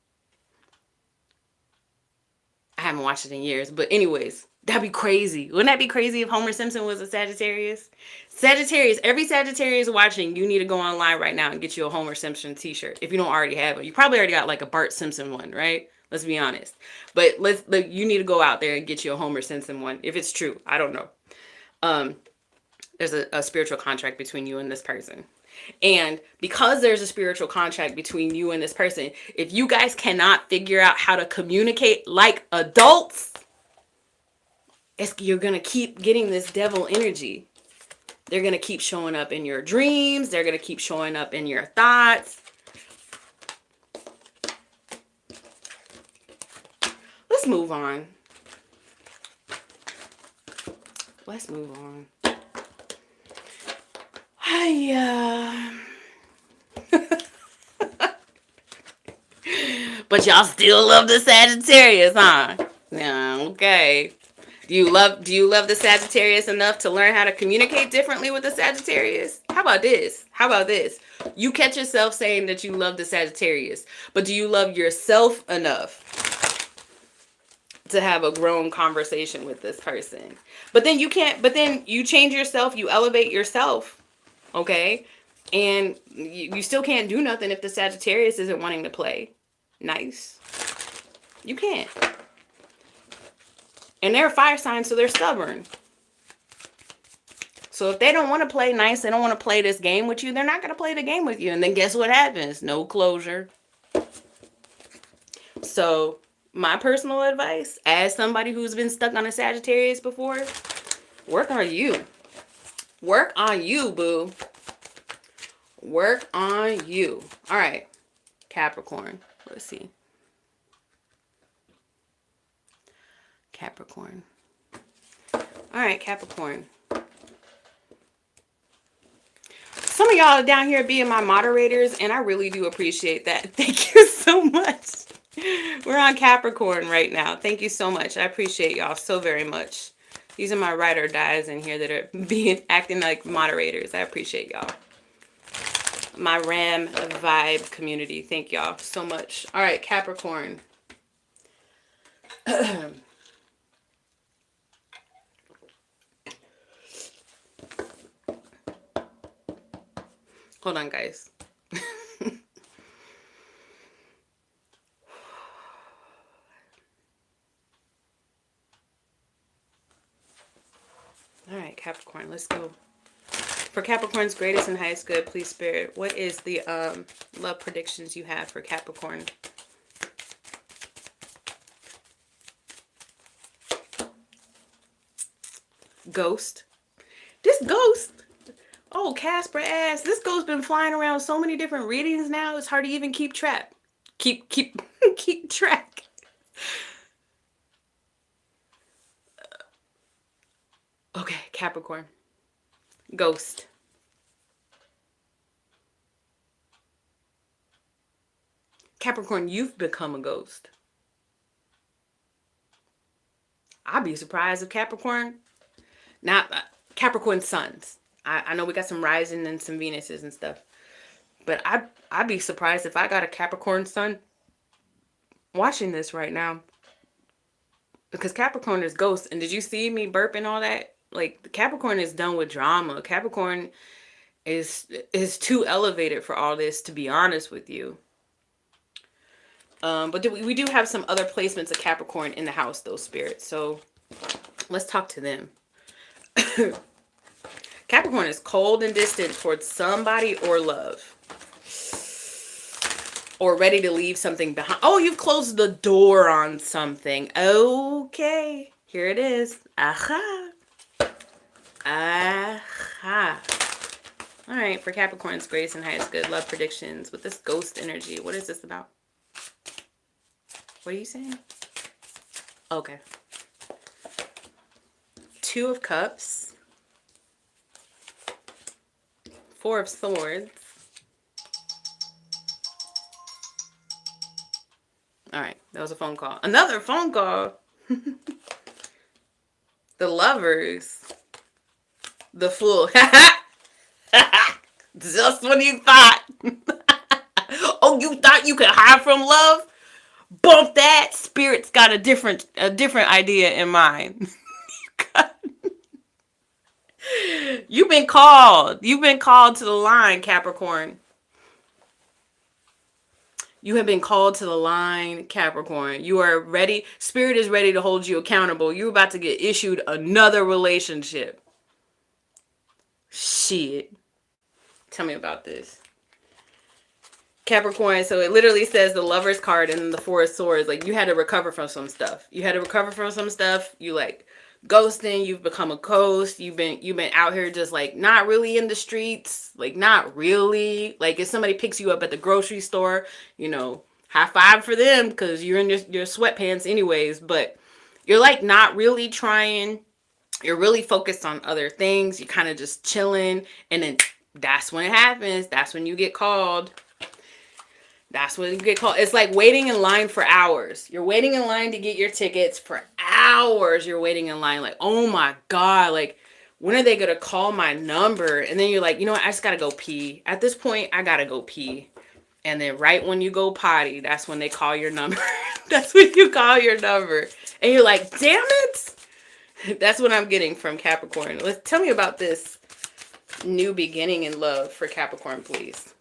I haven't watched it in years, but anyways, that'd be crazy. Wouldn't that be crazy if Homer Simpson was a Sagittarius? Sagittarius, every Sagittarius watching, you need to go online right now and get you a Homer Simpson t-shirt. If you don't already have it. You probably already got like a Bart Simpson one, right? Let's be honest. But you need to go out there and get you a Homer Simpson one. If it's true, I don't know. There's a spiritual contract between you and this person. And because there's a spiritual contract between you and this person, if you guys cannot figure out how to communicate like adults, you're going to keep getting this devil energy. They're going to keep showing up in your dreams. They're going to keep showing up in your thoughts. Let's move on. Let's move on. But y'all still love the Sagittarius, huh? Yeah, okay. Do you love the Sagittarius enough to learn how to communicate differently with the Sagittarius? How about this? You catch yourself saying that you love the Sagittarius, but do you love yourself enough to have a grown conversation with this person? But then you change yourself, you elevate yourself, okay? And you still can't do nothing if the Sagittarius isn't wanting to play nice. You can't. And they're a fire sign, so they're stubborn. So if they don't want to play nice, they don't want to play this game with you, they're not going to play the game with you. And then guess what happens? No closure. So my personal advice, as somebody who's been stuck on a Sagittarius before, work on you. Work on you, boo. Work on you. All right. Capricorn. Let's see. Capricorn. All right, Capricorn. Some of y'all are down here being my moderators, and I really do appreciate that. Thank you so much. We're on Capricorn right now. Thank you so much. I appreciate y'all so very much. These are my ride or dies in here that are acting like moderators. I appreciate y'all. My Ram vibe community. Thank y'all so much. All right, Capricorn. Hold on, guys. All right, Capricorn, let's go. For Capricorn's greatest and highest good, please, Spirit, what is the love predictions you have for Capricorn? Ghost. This ghost. Oh, Casper ass. This ghost been flying around so many different readings now. It's hard to even keep track. Keep track. Okay, Capricorn. Ghost. Capricorn, you've become a ghost. I'd be surprised if Capricorn, not Capricorn suns. I know we got some rising and some Venuses and stuff, but I'd be surprised if I got a Capricorn sun watching this right now, because Capricorn is ghost. And did you see me burping all that? Like, Capricorn is done with drama. Capricorn is too elevated for all this, to be honest with you. But we do have some other placements of Capricorn in the house, those spirits. So let's talk to them. Capricorn is cold and distant towards somebody or love. Or ready to leave something behind. Oh, you've closed the door on something. Okay. Here it is. Aha. Aha. All right. For Capricorn's grace and highest good love predictions with this ghost energy. What is this about? What are you saying? Okay. Two of Cups. Four of Swords. All right. That was a phone call. Another phone call. The Lovers. The Fool. Just when you thought. Oh, you thought you could hide from love? Bump that. Spirit's got a different idea in mind. You've been called. You've been called to the line, Capricorn. You have been called to the line, Capricorn. You are ready. Spirit is ready to hold you accountable. You're about to get issued another relationship. Shit. Tell me about this. Capricorn, so it literally says the Lover's card and then the Four of Swords. Like, you had to recover from some stuff. You like ghosting. You've become a ghost. You've been out here just like not really in the streets. Like, not really. Like, if somebody picks you up at the grocery store, you know, high five for them because you're in your sweatpants anyways. But you're like not really trying. You're really focused on other things. You're kind of just chilling. And then that's when it happens. That's when you get called. That's when you get called. It's like waiting in line for hours. You're waiting in line to get your tickets for hours. You're waiting in line like, oh my God, like, when are they going to call my number? And then you're like, you know what? I just got to go pee. At this point, I got to go pee. And then right when you go potty, that's when they call your number. That's when you call your number. And you're like, damn it. That's what I'm getting from Capricorn. Tell me about this new beginning in love for Capricorn, please.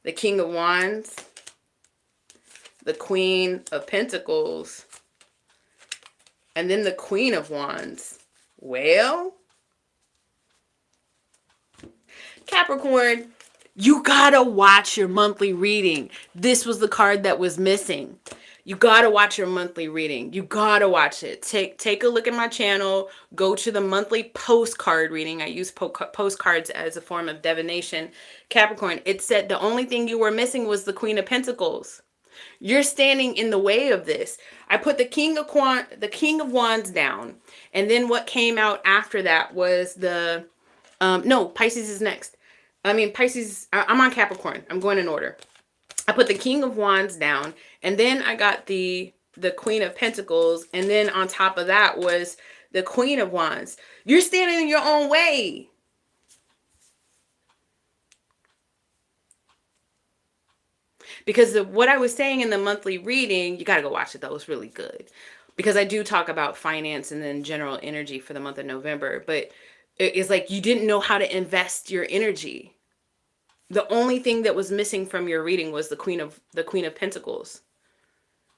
The King of Wands, the Queen of Pentacles, and then the Queen of Wands. Well, Capricorn, you gotta watch your monthly reading. This was the card that was missing. You gotta watch your monthly reading. You gotta watch it. Take a look at my channel. Go to the monthly postcard reading. I use postcards as a form of divination. Capricorn, it said the only thing you were missing was the Queen of Pentacles. You're standing in the way of this. I put the King of Wands down, and then what came out after that was the no, Pisces is next. Pisces. I'm on Capricorn. I'm going in order. I put the King of Wands down, and then I got the Queen of Pentacles, and then on top of that was the Queen of Wands. You're standing in your own way. Because what I was saying in the monthly reading, you got to go watch it though. It's really good. Because I do talk about finance and then general energy for the month of November. But it's like you didn't know how to invest your energy. The only thing that was missing from your reading was the Queen of Pentacles.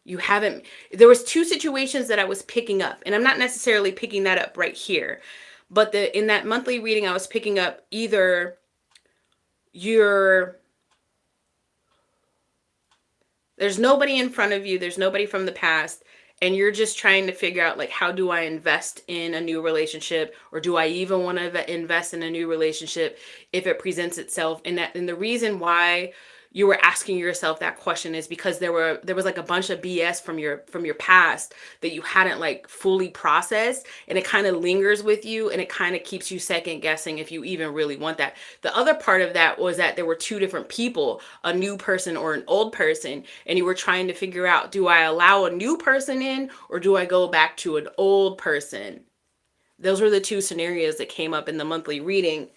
There was two situations that I was picking up, and I'm not necessarily picking that up right here, but in that monthly reading, I was picking up either there's nobody in front of you, there's nobody from the past, and you're just trying to figure out, like, how do I invest in a new relationship, or do I even want to invest in a new relationship if it presents itself? And the reason why you were asking yourself that question is because there was like a bunch of BS from your past that you hadn't like fully processed, and it kind of lingers with you, and it kind of keeps you second guessing if you even really want that. The other part of that was that there were two different people, a new person or an old person, and you were trying to figure out, do I allow a new person in, or do I go back to an old person? Those were the two scenarios that came up in the monthly reading.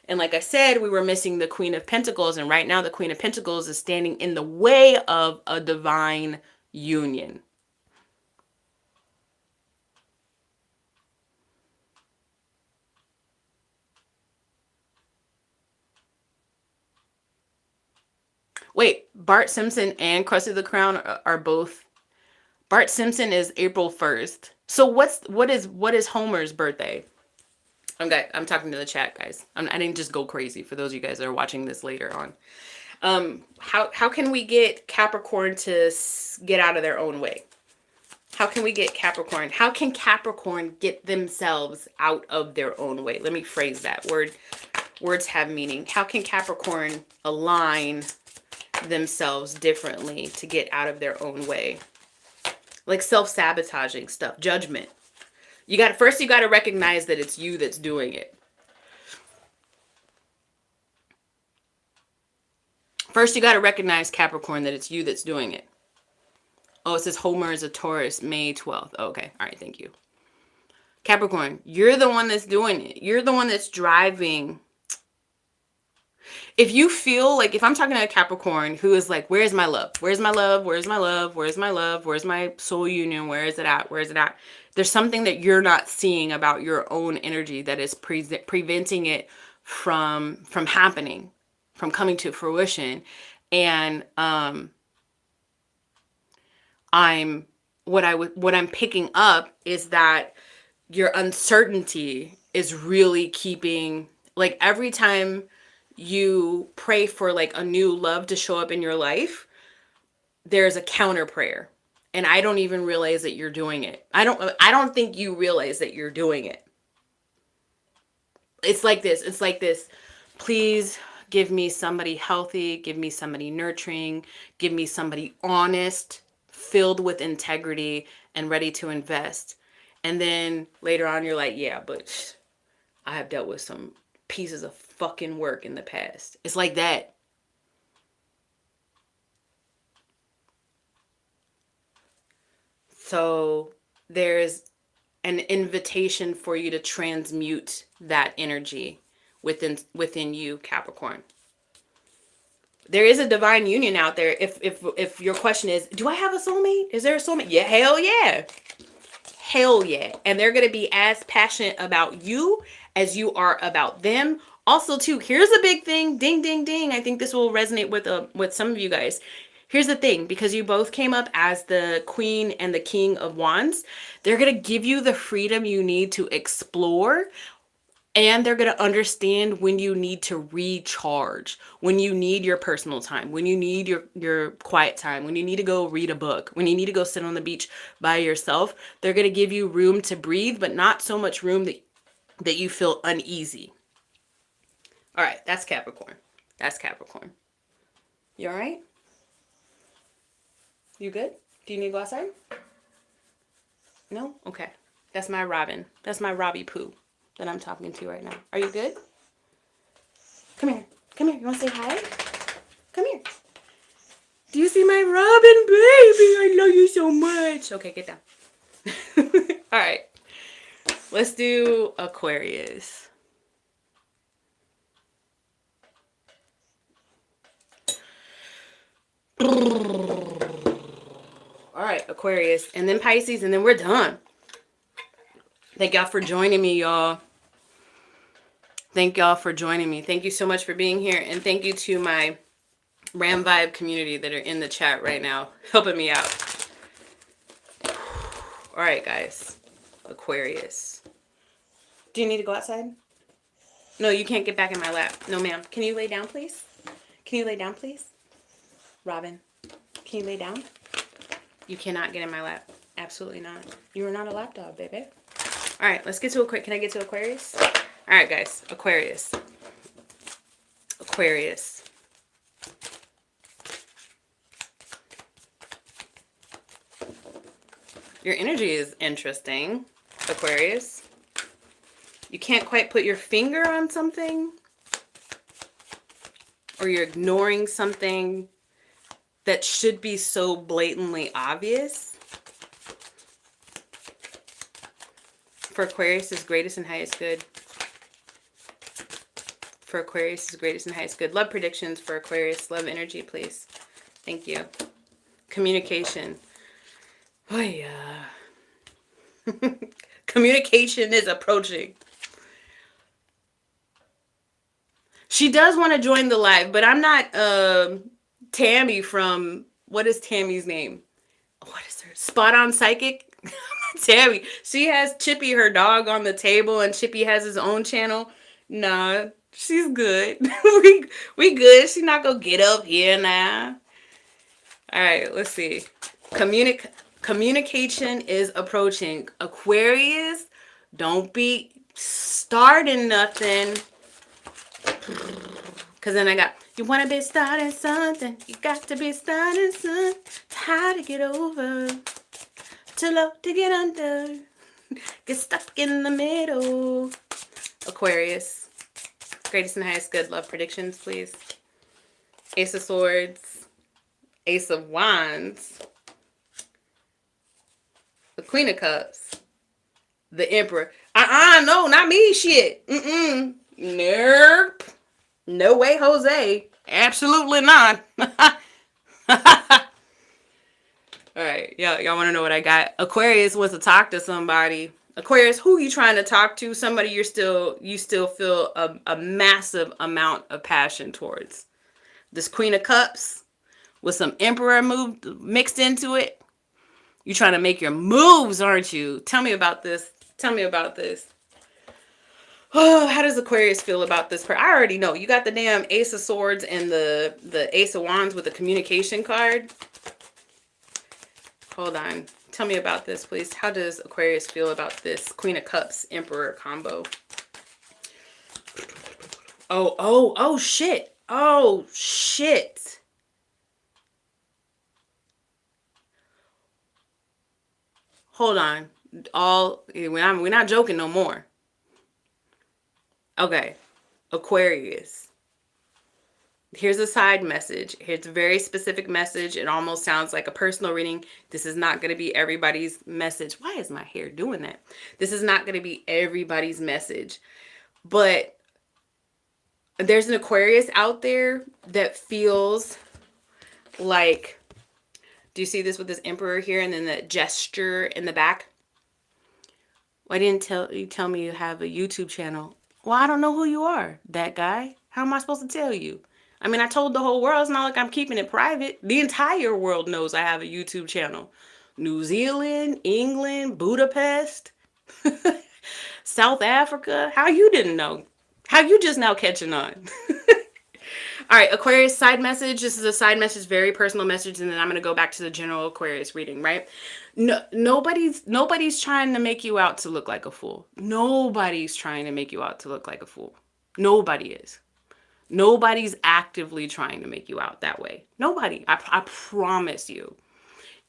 And like I said, we were missing the Queen of Pentacles. And right now the Queen of Pentacles is standing in the way of a divine union. Wait, Bart Simpson and Krusty the Clown are both. Bart Simpson is April 1st. So what is Homer's birthday? Okay, I'm talking to the chat, guys. I didn't just go crazy for those of you guys that are watching this later on. How can we get Capricorn to get out of their own way? How can we get Capricorn? How can Capricorn get themselves out of their own way? Let me phrase that word. Words have meaning. How can Capricorn align themselves differently to get out of their own way? Like self-sabotaging stuff, judgment. You got to recognize that it's you that's doing it. First, you got to recognize, Capricorn, that it's you that's doing it. Oh, it says Homer is a Taurus, May 12th. Oh, okay. All right. Thank you. Capricorn, you're the one that's doing it. You're the one that's driving. If you feel like, if I'm talking to a Capricorn who is like, where's my love? Where's my love? Where's my love? Where's my love? Where's my soul union? Where is it at? Where is it at? There's something that you're not seeing about your own energy that is preventing it from happening, from coming to fruition. And what I'm picking up is that your uncertainty is really keeping, like, every time you pray for like a new love to show up in your life, there's a counter prayer. And I don't even realize that you're doing it. I don't think you realize that you're doing it. It's like this. Please give me somebody healthy, give me somebody nurturing, give me somebody honest, filled with integrity and ready to invest. And then later on you're like, yeah, but I have dealt with some pieces of fucking work in the past. It's like that. So there's an invitation for you to transmute that energy within you, Capricorn. There is a divine union out there. If your question is, do I have a soulmate? Is there a soulmate? Yeah, hell yeah. Hell yeah. And they're going to be as passionate about you as you are about them. Also, too, here's a big thing. Ding, ding, ding. I think this will resonate with some of you guys. Here's the thing, because you both came up as the Queen and the King of Wands, they're going to give you the freedom you need to explore, and they're going to understand when you need to recharge, when you need your personal time, when you need your quiet time, when you need to go read a book, when you need to go sit on the beach by yourself. They're going to give you room to breathe, but not so much room that you feel uneasy. All right, that's Capricorn. That's Capricorn. You all right? You good? Do you need to go outside? No? Okay. That's my Robin. That's my Robbie Poo that I'm talking to right now. Are you good? Come here. Come here. You want to say hi? Come here. Do you see my Robin, baby? I love you so much. Okay, get down. All right. Let's do Aquarius. All right, Aquarius, and then Pisces, and then we're done. Thank y'all for joining me, y'all. Thank y'all for joining me. Thank you so much for being here, and thank you to my Ram Vibe community that are in the chat right now, helping me out. All right, guys. Aquarius. Do you need to go outside? No, you can't get back in my lap. No, ma'am. Can you lay down, please? Can you lay down, please? Robin, can you lay down? You cannot get in my lap. Absolutely not. You are not a lapdog, baby. All right, let's get to Can I get to Aquarius? All right, guys. Aquarius. Aquarius. Your energy is interesting, Aquarius. You can't quite put your finger on something, or you're ignoring something that should be so blatantly obvious. For Aquarius is greatest and highest good. For Aquarius is greatest and highest good. Love predictions for Aquarius. Love energy, please. Thank you. Communication. Oh, yeah. Communication is approaching. She does want to join the live, but I'm not Tammy from, what is Tammy's name? What is her? Spot on Psychic? Tammy. She has Chippy, her dog, on the table, and Chippy has his own channel. Nah, she's good. we good. She not gonna get up here now. All right, let's see. Communication is approaching. Aquarius, don't be starting nothing. Because then I got, you want to be starting something. You got to be starting something. It's hard to get over. Too low to get under. Get stuck in the middle. Aquarius. Greatest and highest good. Love predictions, please. Ace of Swords. Ace of Wands. The Queen of Cups. The Emperor. No, not me, shit. Nope. No way, Jose. Absolutely not. All right, y'all want to know what I got? Aquarius wants to talk to somebody. Aquarius, who you trying to talk to? Somebody you still feel a massive amount of passion towards. This Queen of Cups with some Emperor move mixed into it. You trying to make your moves, aren't you? Tell me about this. Tell me about this. Oh, how does Aquarius feel about this? I already know. You got the damn Ace of Swords and the Ace of Wands with the communication card. Hold on. Tell me about this, please. How does Aquarius feel about this Queen of Cups Emperor combo? Oh, shit. Oh, shit. Hold on. We're not joking no more. Okay. Aquarius. Here's a side message. Here's a very specific message. It almost sounds like a personal reading. This is not going to be everybody's message. Why is my hair doing that? This is not going to be everybody's message. But there's an Aquarius out there that feels like, do you see this with this Emperor here and then the gesture in the back? Why didn't you tell me you have a YouTube channel? Well, I don't know who you are, that guy. How am I supposed to tell you? I mean, I told the whole world. It's not like I'm keeping it private. The entire world knows I have a YouTube channel. New Zealand, England, Budapest, South Africa. How you didn't know? How you just now catching on? All right, Aquarius side message. This is a side message, very personal message, and then I'm going to go back to the general Aquarius reading, right? No, nobody's trying to make you out to look like a fool. Nobody's trying to make you out to look like a fool. Nobody is. Nobody's actively trying to make you out that way. Nobody. I promise you.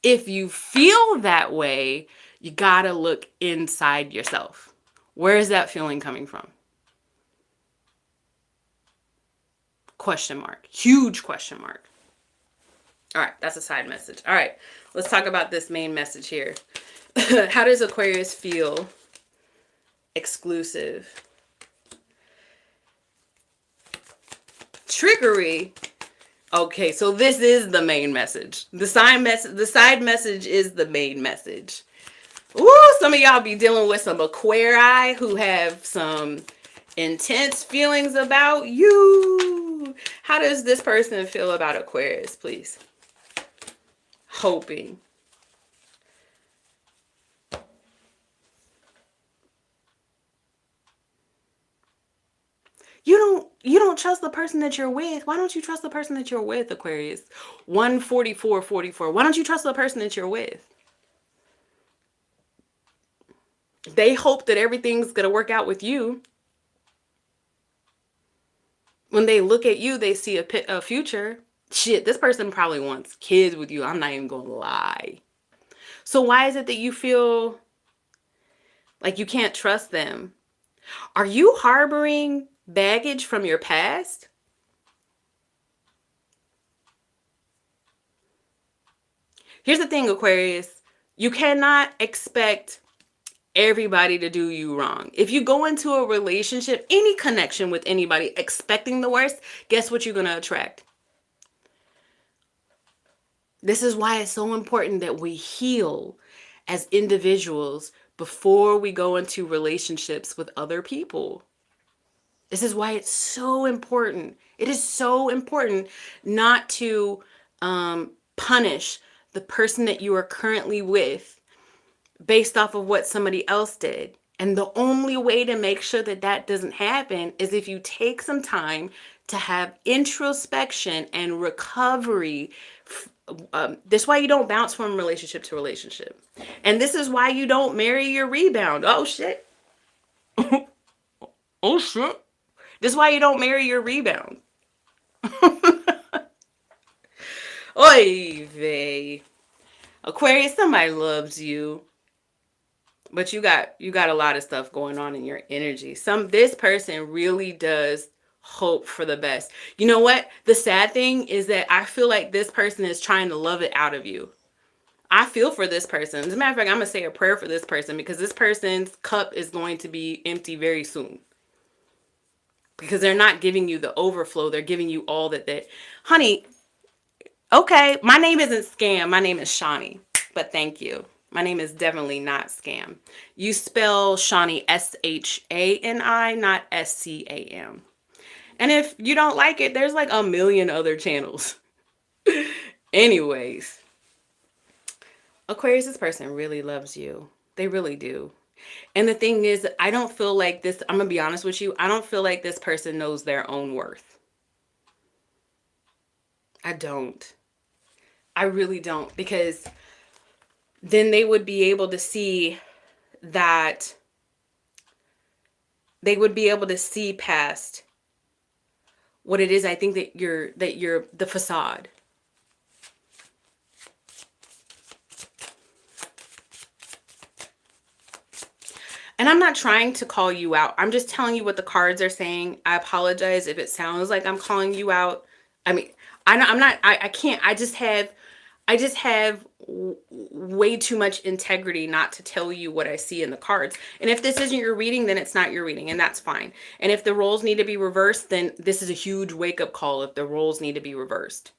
If you feel that way, you got to look inside yourself. Where is that feeling coming from? Question mark. Huge question mark. All right, that's a side message. All right, let's talk about this main message here. How does Aquarius feel? Exclusive. Trickery. Okay, so this is the main message. The side message is the main message. Ooh, some of y'all be dealing with some Aquarii who have some intense feelings about you. How does this person feel about Aquarius, please? Hoping. You don't trust the person that you're with. Why don't you trust the person that you're with, Aquarius? 14444. Why don't you trust the person that you're with? They hope that everything's going to work out with you. When they look at you, they see a future. Shit, this person probably wants kids with you. I'm not even going to lie. So why is it that you feel like you can't trust them? Are you harboring baggage from your past? Here's the thing, Aquarius. You cannot expect everybody to do you wrong. If you go into a relationship, any connection with anybody, expecting the worst, guess what you're going to attract? This is why it's so important that we heal as individuals before we go into relationships with other people. This is why it's so important. It is so important not to punish the person that you are currently with based off of what somebody else did. And the only way to make sure that that doesn't happen is if you take some time to have introspection and recovery. This is why you don't bounce from relationship to relationship. And this is why you don't marry your rebound. Oh, shit. Oh, shit. This is why you don't marry your rebound. Oy vey. Aquarius, somebody loves you. But you got a lot of stuff going on in your energy. This person really does hope for the best. You know what? The sad thing is that I feel like this person is trying to love it out of you. I feel for this person. As a matter of fact, I'm going to say a prayer for this person because this person's cup is going to be empty very soon. Because they're not giving you the overflow. They're giving you all that. Honey, okay, my name isn't Scam. My name is Shawnee. But thank you. My name is definitely not Scam. You spell Shawnee S-H-A-N-I, not S-C-A-M. And if you don't like it, there's like a million other channels. Anyways. Aquarius, this person really loves you. They really do. And the thing is, I don't feel like this, I'm going to be honest with you, I don't feel like this person knows their own worth. I don't. I really don't. Because then they would be able to see that they would be able to see past what it is. I think that you're the facade. And I'm not trying to call you out. I'm just telling you what the cards are saying. I apologize if it sounds like I'm calling you out. I mean, I can't. I just have way too integrity integrity not to tell you what I see in the cards. And if this isn't your reading, then it's not your reading, and that's fine. And if the roles need to be reversed, then this is a huge wake-up call if the roles need to be reversed.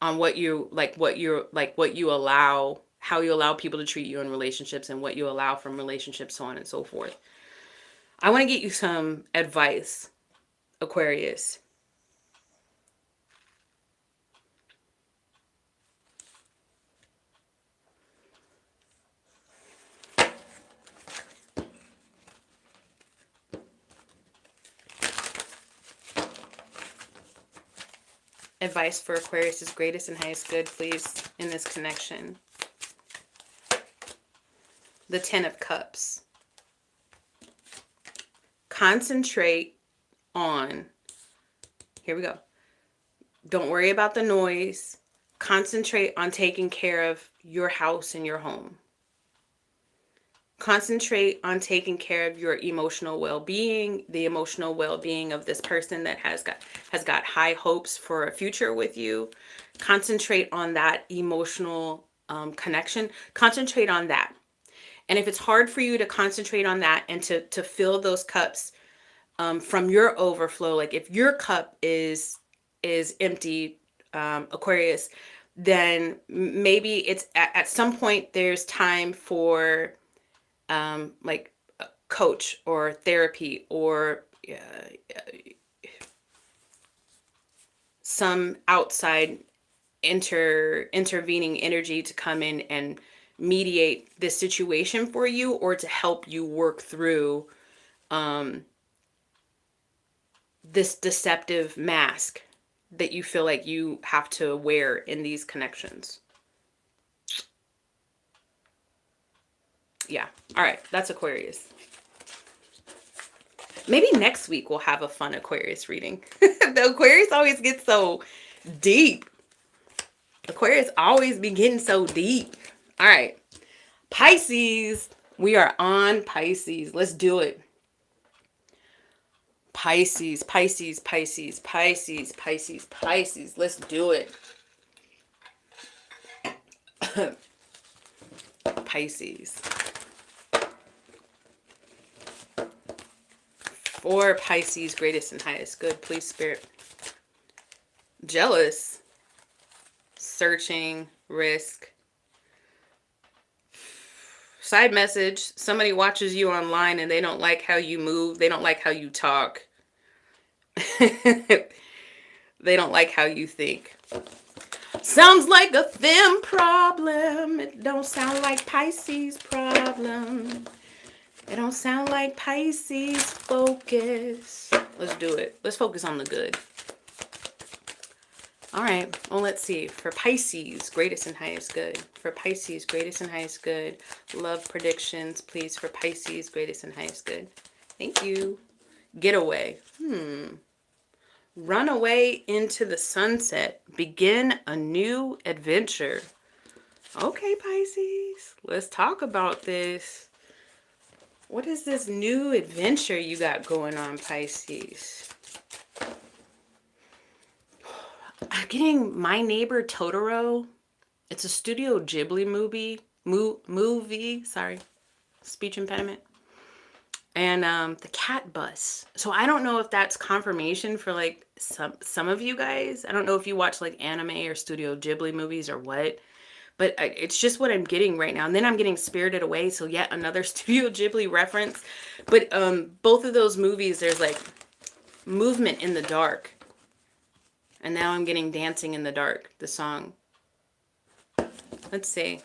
On what you allow, how you allow people to treat you in relationships and what you allow from relationships, so on and so forth. I want to get you some advice, Aquarius. Advice for Aquarius' greatest and highest good, please, in this connection. The Ten of Cups. Concentrate on, here we go. Don't worry about the noise. Concentrate on taking care of your house and your home. Concentrate on taking care of your emotional well-being, the emotional well-being of this person that has got high hopes for a future with you. Concentrate on that emotional connection. Concentrate on that. And if it's hard for you to concentrate on that and to fill those cups from your overflow, like if your cup is empty, Aquarius, then maybe it's at some point there's time for like a coach or therapy or some outside intervening energy to come in and mediate this situation for you, or to help you work through this deceptive mask that you feel like you have to wear in these connections. Yeah. All right. That's Aquarius. Maybe next week we'll have a fun Aquarius reading. The Aquarius always gets so deep. Aquarius always be getting so deep. All right. Pisces. We are on Pisces. Let's do it. Pisces, Pisces, Pisces, Pisces, Pisces, Pisces. Let's do it. Pisces. For Pisces, greatest and highest good, please, Spirit. Jealous. Searching. Risk. Side message. Somebody watches you online and they don't like how you move. They don't like how you talk. They don't like how you think. Sounds like a them problem. It don't sound like Pisces problem. It don't sound like Pisces focus. Let's do it. Let's focus on the good. All right. Well, let's see. For Pisces, greatest and highest good. For Pisces, greatest and highest good. Love predictions, please. For Pisces, greatest and highest good. Thank you. Getaway. Run away into the sunset. Begin a new adventure. Okay, Pisces. Let's talk about this. What is this new adventure you got going on, Pisces? I'm getting My Neighbor Totoro. It's a Studio Ghibli movie. Sorry. Speech impediment. And the cat bus. So I don't know if that's confirmation for like some of you guys. I don't know if you watch like anime or Studio Ghibli movies or what. But it's just what I'm getting right now. And then I'm getting Spirited Away. So yet another Studio Ghibli reference. But both of those movies, there's like movement in the dark. And now I'm getting Dancing in the Dark, the song. Let's see.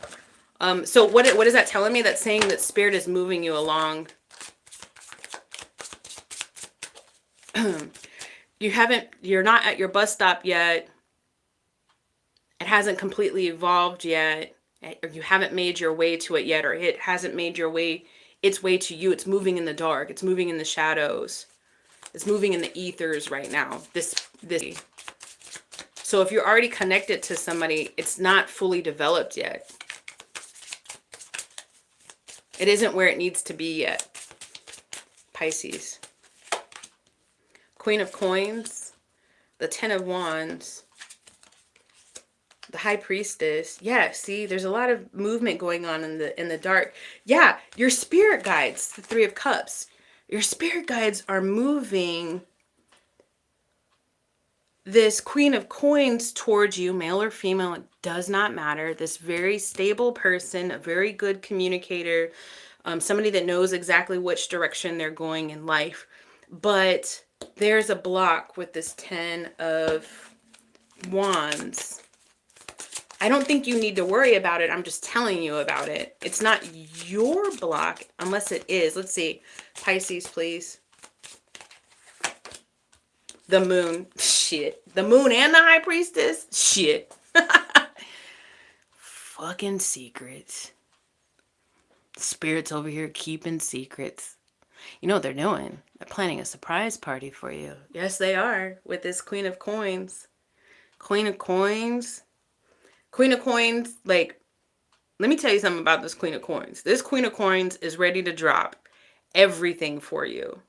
So what is that telling me? That's saying that Spirit is moving you along. You're not at your bus stop yet. It hasn't completely evolved yet. Or you haven't made your way to it yet, or it hasn't made its way to you. It's moving in the dark. It's moving in the shadows. It's moving in the ethers right now. This. So if you're already connected to somebody, it's not fully developed yet. It isn't where it needs to be yet. Pisces. Queen of Coins, the Ten of Wands, the High Priestess. Yeah, see, there's a lot of movement going on in the dark. Yeah, your spirit guides, the Three of Cups. Your spirit guides are moving this Queen of Coins towards you, male or female, it does not matter. This very stable person, a very good communicator, somebody that knows exactly which direction they're going in life. But there's a block with this Ten of Wands. I don't think you need to worry about it. I'm just telling you about it. It's not your block unless it is. Let's see. Pisces, please. The Moon. Shit. The Moon and the High Priestess. Shit. Fucking secrets. Spirits over here keeping secrets. You know what they're doing? They're planning a surprise party for you. Yes, they are. With this Queen of Coins. Queen of Coins. Queen of Coins, like, let me tell you something about this Queen of Coins. This Queen of Coins is ready to drop everything for you.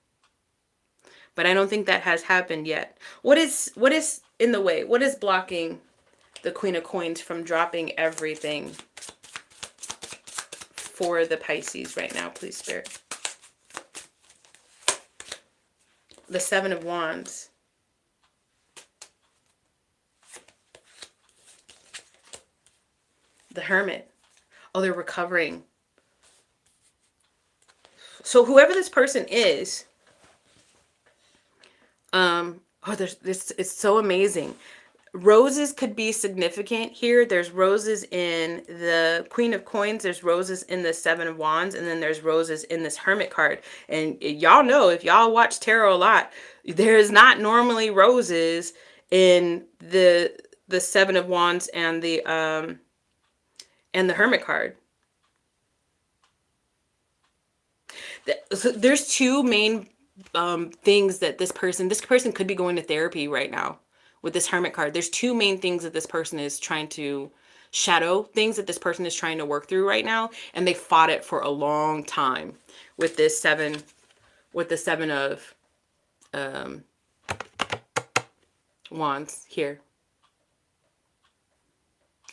But I don't think that has happened yet. What is in the way? What is blocking the Queen of Coins from dropping everything for the Pisces right now, please, Spirit? The Seven of Wands. The Hermit. Oh, they're recovering. So whoever this person is, it's so amazing. Roses could be significant here. There's roses in the Queen of Coins. There's roses in the Seven of Wands. And then there's roses in this Hermit card. And y'all know, if y'all watch tarot a lot, there's not normally roses in the Seven of Wands and the Hermit card. So there's two main things that this person could be going to therapy right now with this Hermit card. There's two main things that this person is trying to shadow, things that this person is trying to work through right now, and they fought it for a long time with this seven of wands here.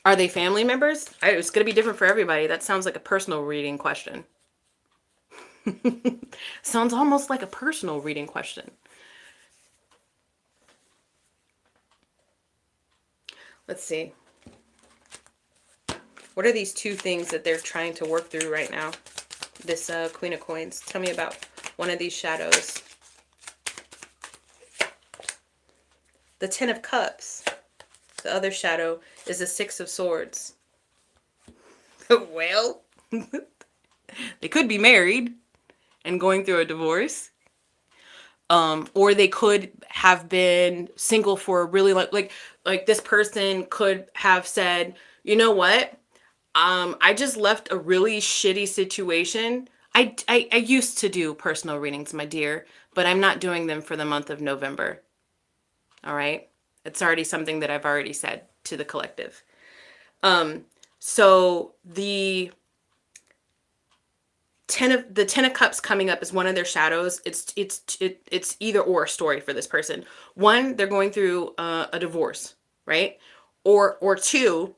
Are they family members? It's going to be different for everybody. That sounds like a personal reading question. Sounds almost like a personal reading question. Let's see. What are these two things that they're trying to work through right now? This Queen of Coins. Tell me about one of these shadows. The Ten of Cups. The other shadow is the Six of Swords. Well, they could be married and going through a divorce. Or they could have been single for a really like this person could have said, you know what? I just left a really shitty situation. I used to do personal readings, my dear, but I'm not doing them for the month of November. All right? It's already something that I've already said to the collective. So the Ten of Cups coming up is one of their shadows. It's either or story for this person. One, they're going through a divorce, right? Or two,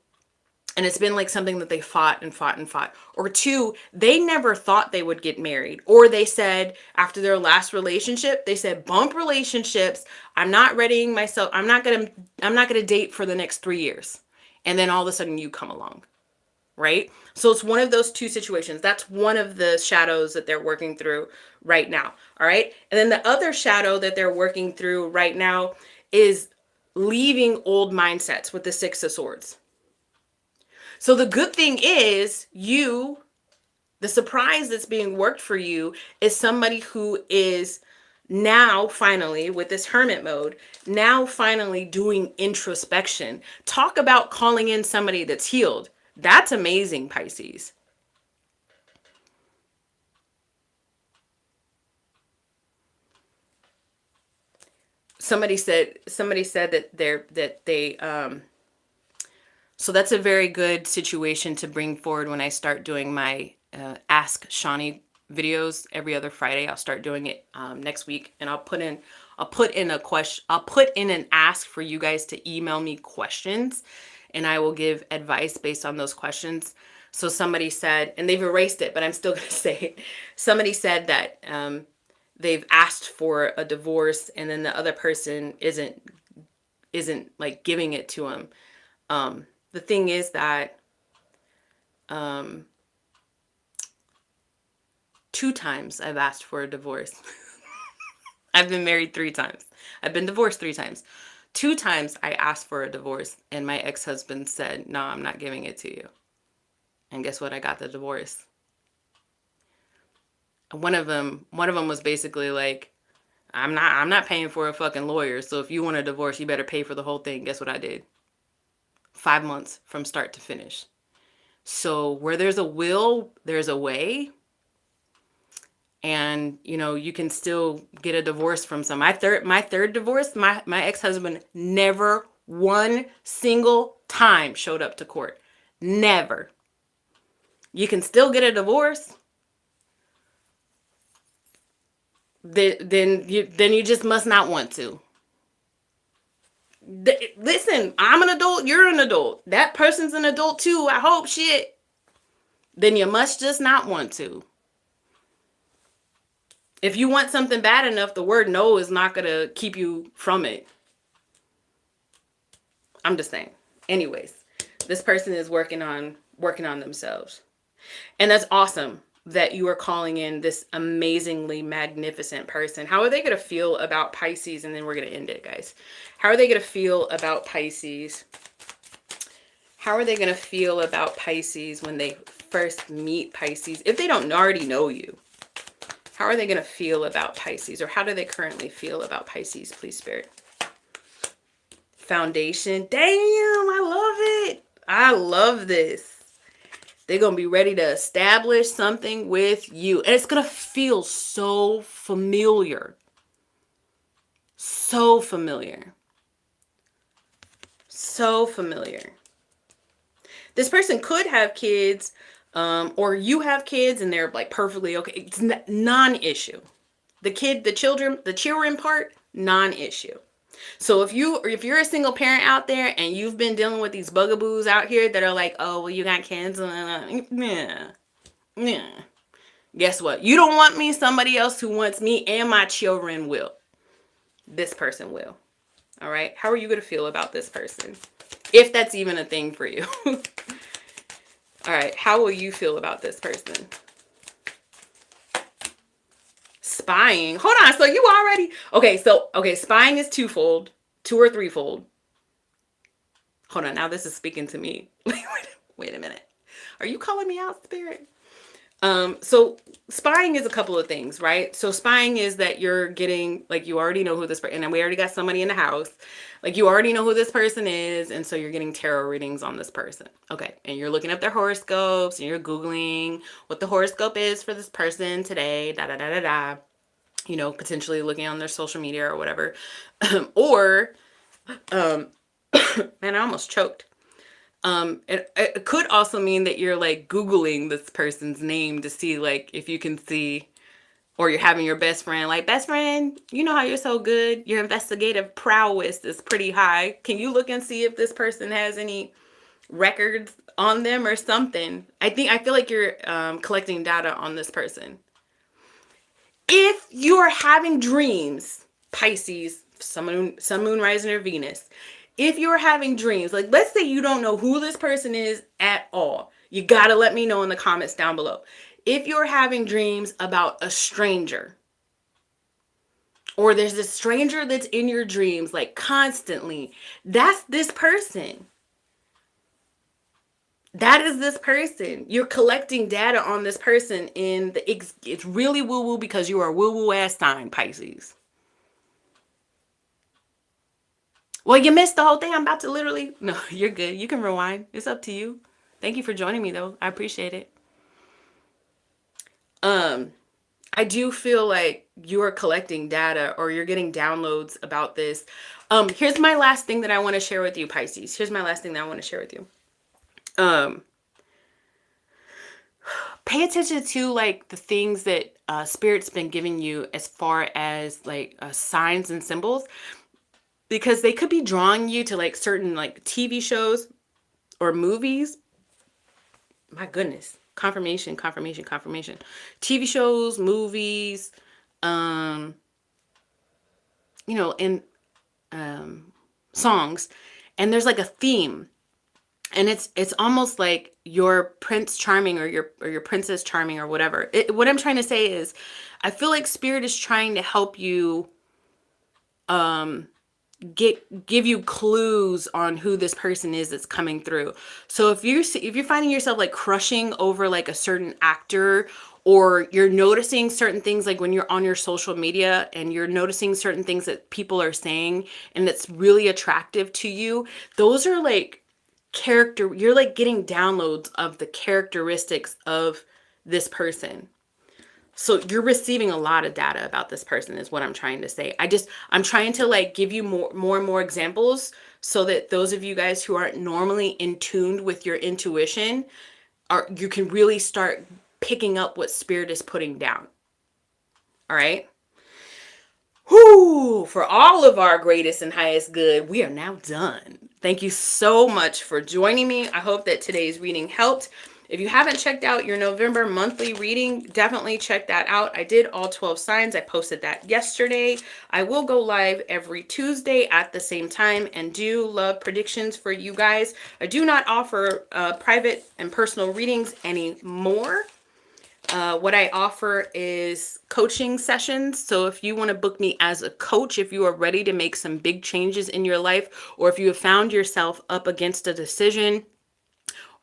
and it's been like something that they fought and fought and fought. Or two, they never thought they would get married. Or they said after their last relationship, they said bump relationships. I'm not readying myself. I'm not gonna date for the next 3 years. And then all of a sudden you come along. Right? So it's one of those two situations. That's one of the shadows that they're working through right now. All right. And then the other shadow that they're working through right now is leaving old mindsets with the Six of Swords. So the good thing is the surprise that's being worked for you is somebody who is now finally with this Hermit mode, now finally doing introspection. Talk about calling in somebody that's healed. That's amazing, Pisces. Somebody said that they so that's a very good situation to bring forward when I start doing my Ask Shawnee videos every other Friday. I'll start doing it next week, and I'll put in an ask for you guys to email me questions, and I will give advice based on those questions. So somebody said, and they've erased it, but I'm still going to say it. Somebody said that they've asked for a divorce, and then the other person isn't like giving it to them. The thing is that 2 times I've asked for a divorce. I've been married 3 times. I've been divorced 3 times. 2 times I asked for a divorce and my ex-husband said, "No, I'm not giving it to you." And guess what? I got the divorce. One of them was basically like, I'm not paying for a fucking lawyer. So if you want a divorce, you better pay for the whole thing. Guess what I did? 5 months from start to finish. So where there's a will, there's a way. And, you know, you can still get a divorce from some. My third divorce, my ex-husband never one single time showed up to court. Never. You can still get a divorce. Then you just must not want to. Listen, I'm an adult, you're an adult. That person's an adult too, I hope, shit. Then you must just not want to. If you want something bad enough, the word no is not going to keep you from it. I'm just saying. Anyways, this person is working on themselves. And that's awesome that you are calling in this amazingly magnificent person. How are they going to feel about Pisces? And then we're going to end it, guys. How are they going to feel about Pisces? How are they going to feel about Pisces when they first meet Pisces? If they don't already know you, how are they going to feel about Pisces? Or how do they currently feel about Pisces, please, Spirit? Foundation. Damn, I love it. I love this. They're going to be ready to establish something with you. And it's going to feel so familiar. So familiar. So familiar. This person could have kids, or you have kids and they're like perfectly okay. It's non-issue. The children part, non-issue. So if you're a single parent out there and you've been dealing with these bugaboos out here that are like, oh, well, you got kids, yeah. Guess what? You don't want me. Somebody else who wants me and my children will. This person will. All right. How are you going to feel about this person? If that's even a thing for you. All right. How will you feel about this person? Spying. Hold on. So you already. Okay. Spying is twofold, 2 or 3-fold. Hold on. Now this is speaking to me. Wait a minute. Are you calling me out, Spirit? So spying is a couple of things, right? So spying is that you're getting, like, you already know who this person, and we already got somebody in the house. Like, you already know who this person is, and so you're getting tarot readings on this person. Okay, and you're looking up their horoscopes, and you're Googling what the horoscope is for this person today, da-da-da-da-da. You know, potentially looking on their social media or whatever. Man, I almost choked. It could also mean that you're like Googling this person's name to see like if you can see, or you're having your best friend, like, best friend, you know how you're so good. Your investigative prowess is pretty high. Can you look and see if this person has any records on them or something? I feel like you're collecting data on this person. If you're having dreams, Pisces, sun, moon, rising, or Venus, if you're having dreams, like, let's say you don't know who this person is at all, you got to let me know in the comments down below. If you're having dreams about a stranger, or there's a stranger that's in your dreams, like, constantly, that's this person. That is this person. You're collecting data on this person it's really woo-woo because you are a woo-woo ass sign, Pisces. Well, you missed the whole thing. I'm about to literally... No, you're good. You can rewind. It's up to you. Thank you for joining me, though. I appreciate it. I do feel like you are collecting data or you're getting downloads about this. Here's my last thing that I want to share with you, Pisces. Here's my last thing that I want to share with you. Pay attention to like the things that Spirit's been giving you as far as like signs and symbols, because they could be drawing you to like certain like TV shows or movies. My goodness. Confirmation. TV shows, movies, you know, and songs. And there's like a theme. And it's almost like your Prince Charming or your Princess Charming or whatever. What I'm trying to say is, I feel like Spirit is trying to help you give you clues on who this person is that's coming through. So if you're finding yourself like crushing over like a certain actor, or you're noticing certain things, like when you're on your social media and you're noticing certain things that people are saying and that's really attractive to you, those are like you're like getting downloads of the characteristics of this person. So you're receiving a lot of data about this person is what I'm trying to say. I'm trying to like give you more and more examples so that those of you guys who aren't normally in tune with your intuition, you can really start picking up what Spirit is putting down. All right. Whoo, for all of our greatest and highest good, we are now done. Thank you so much for joining me. I hope that today's reading helped. If you haven't checked out your November monthly reading, definitely check that out. I did all 12 signs. I posted that yesterday. I will go live every Tuesday at the same time and do love predictions for you guys. I do not offer private and personal readings anymore. What I offer is coaching sessions. So if you want to book me as a coach, if you are ready to make some big changes in your life, or if you have found yourself up against a decision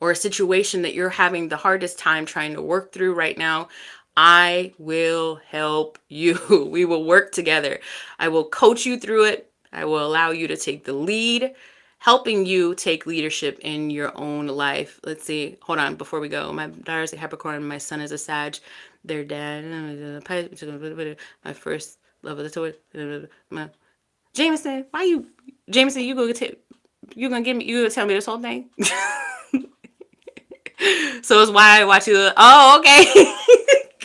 or a situation that you're having the hardest time trying to work through right now, I will help you. We will work together. I will coach you through it. I will allow you to take the lead, helping you take leadership in your own life. Let's see. Hold on, before we go. My daughter's a Capricorn, my son is a Sag. Their dad, my first love of the Taurus. Jameson, why you? Jameson, you gonna give me? You gonna tell me this whole thing? So it's why I watch you. Oh, okay.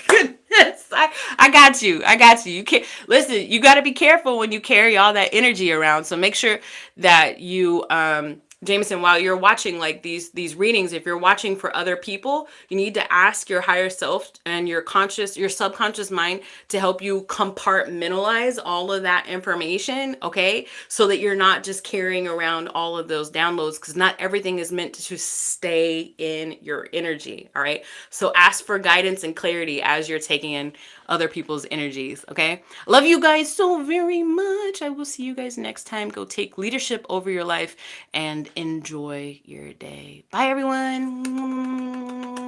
Goodness, I got you. I got you. You can't listen. You got to be careful when you carry all that energy around. So make sure that you, Jameson, while you're watching like these readings, if you're watching for other people, you need to ask your higher self and your subconscious mind to help you compartmentalize all of that information, okay? So that you're not just carrying around all of those downloads, because not everything is meant to stay in your energy, all right? So ask for guidance and clarity as you're taking in other people's energies, okay? Love you guys so very much. I will see you guys next time. Go take leadership over your life and enjoy your day. Bye, everyone.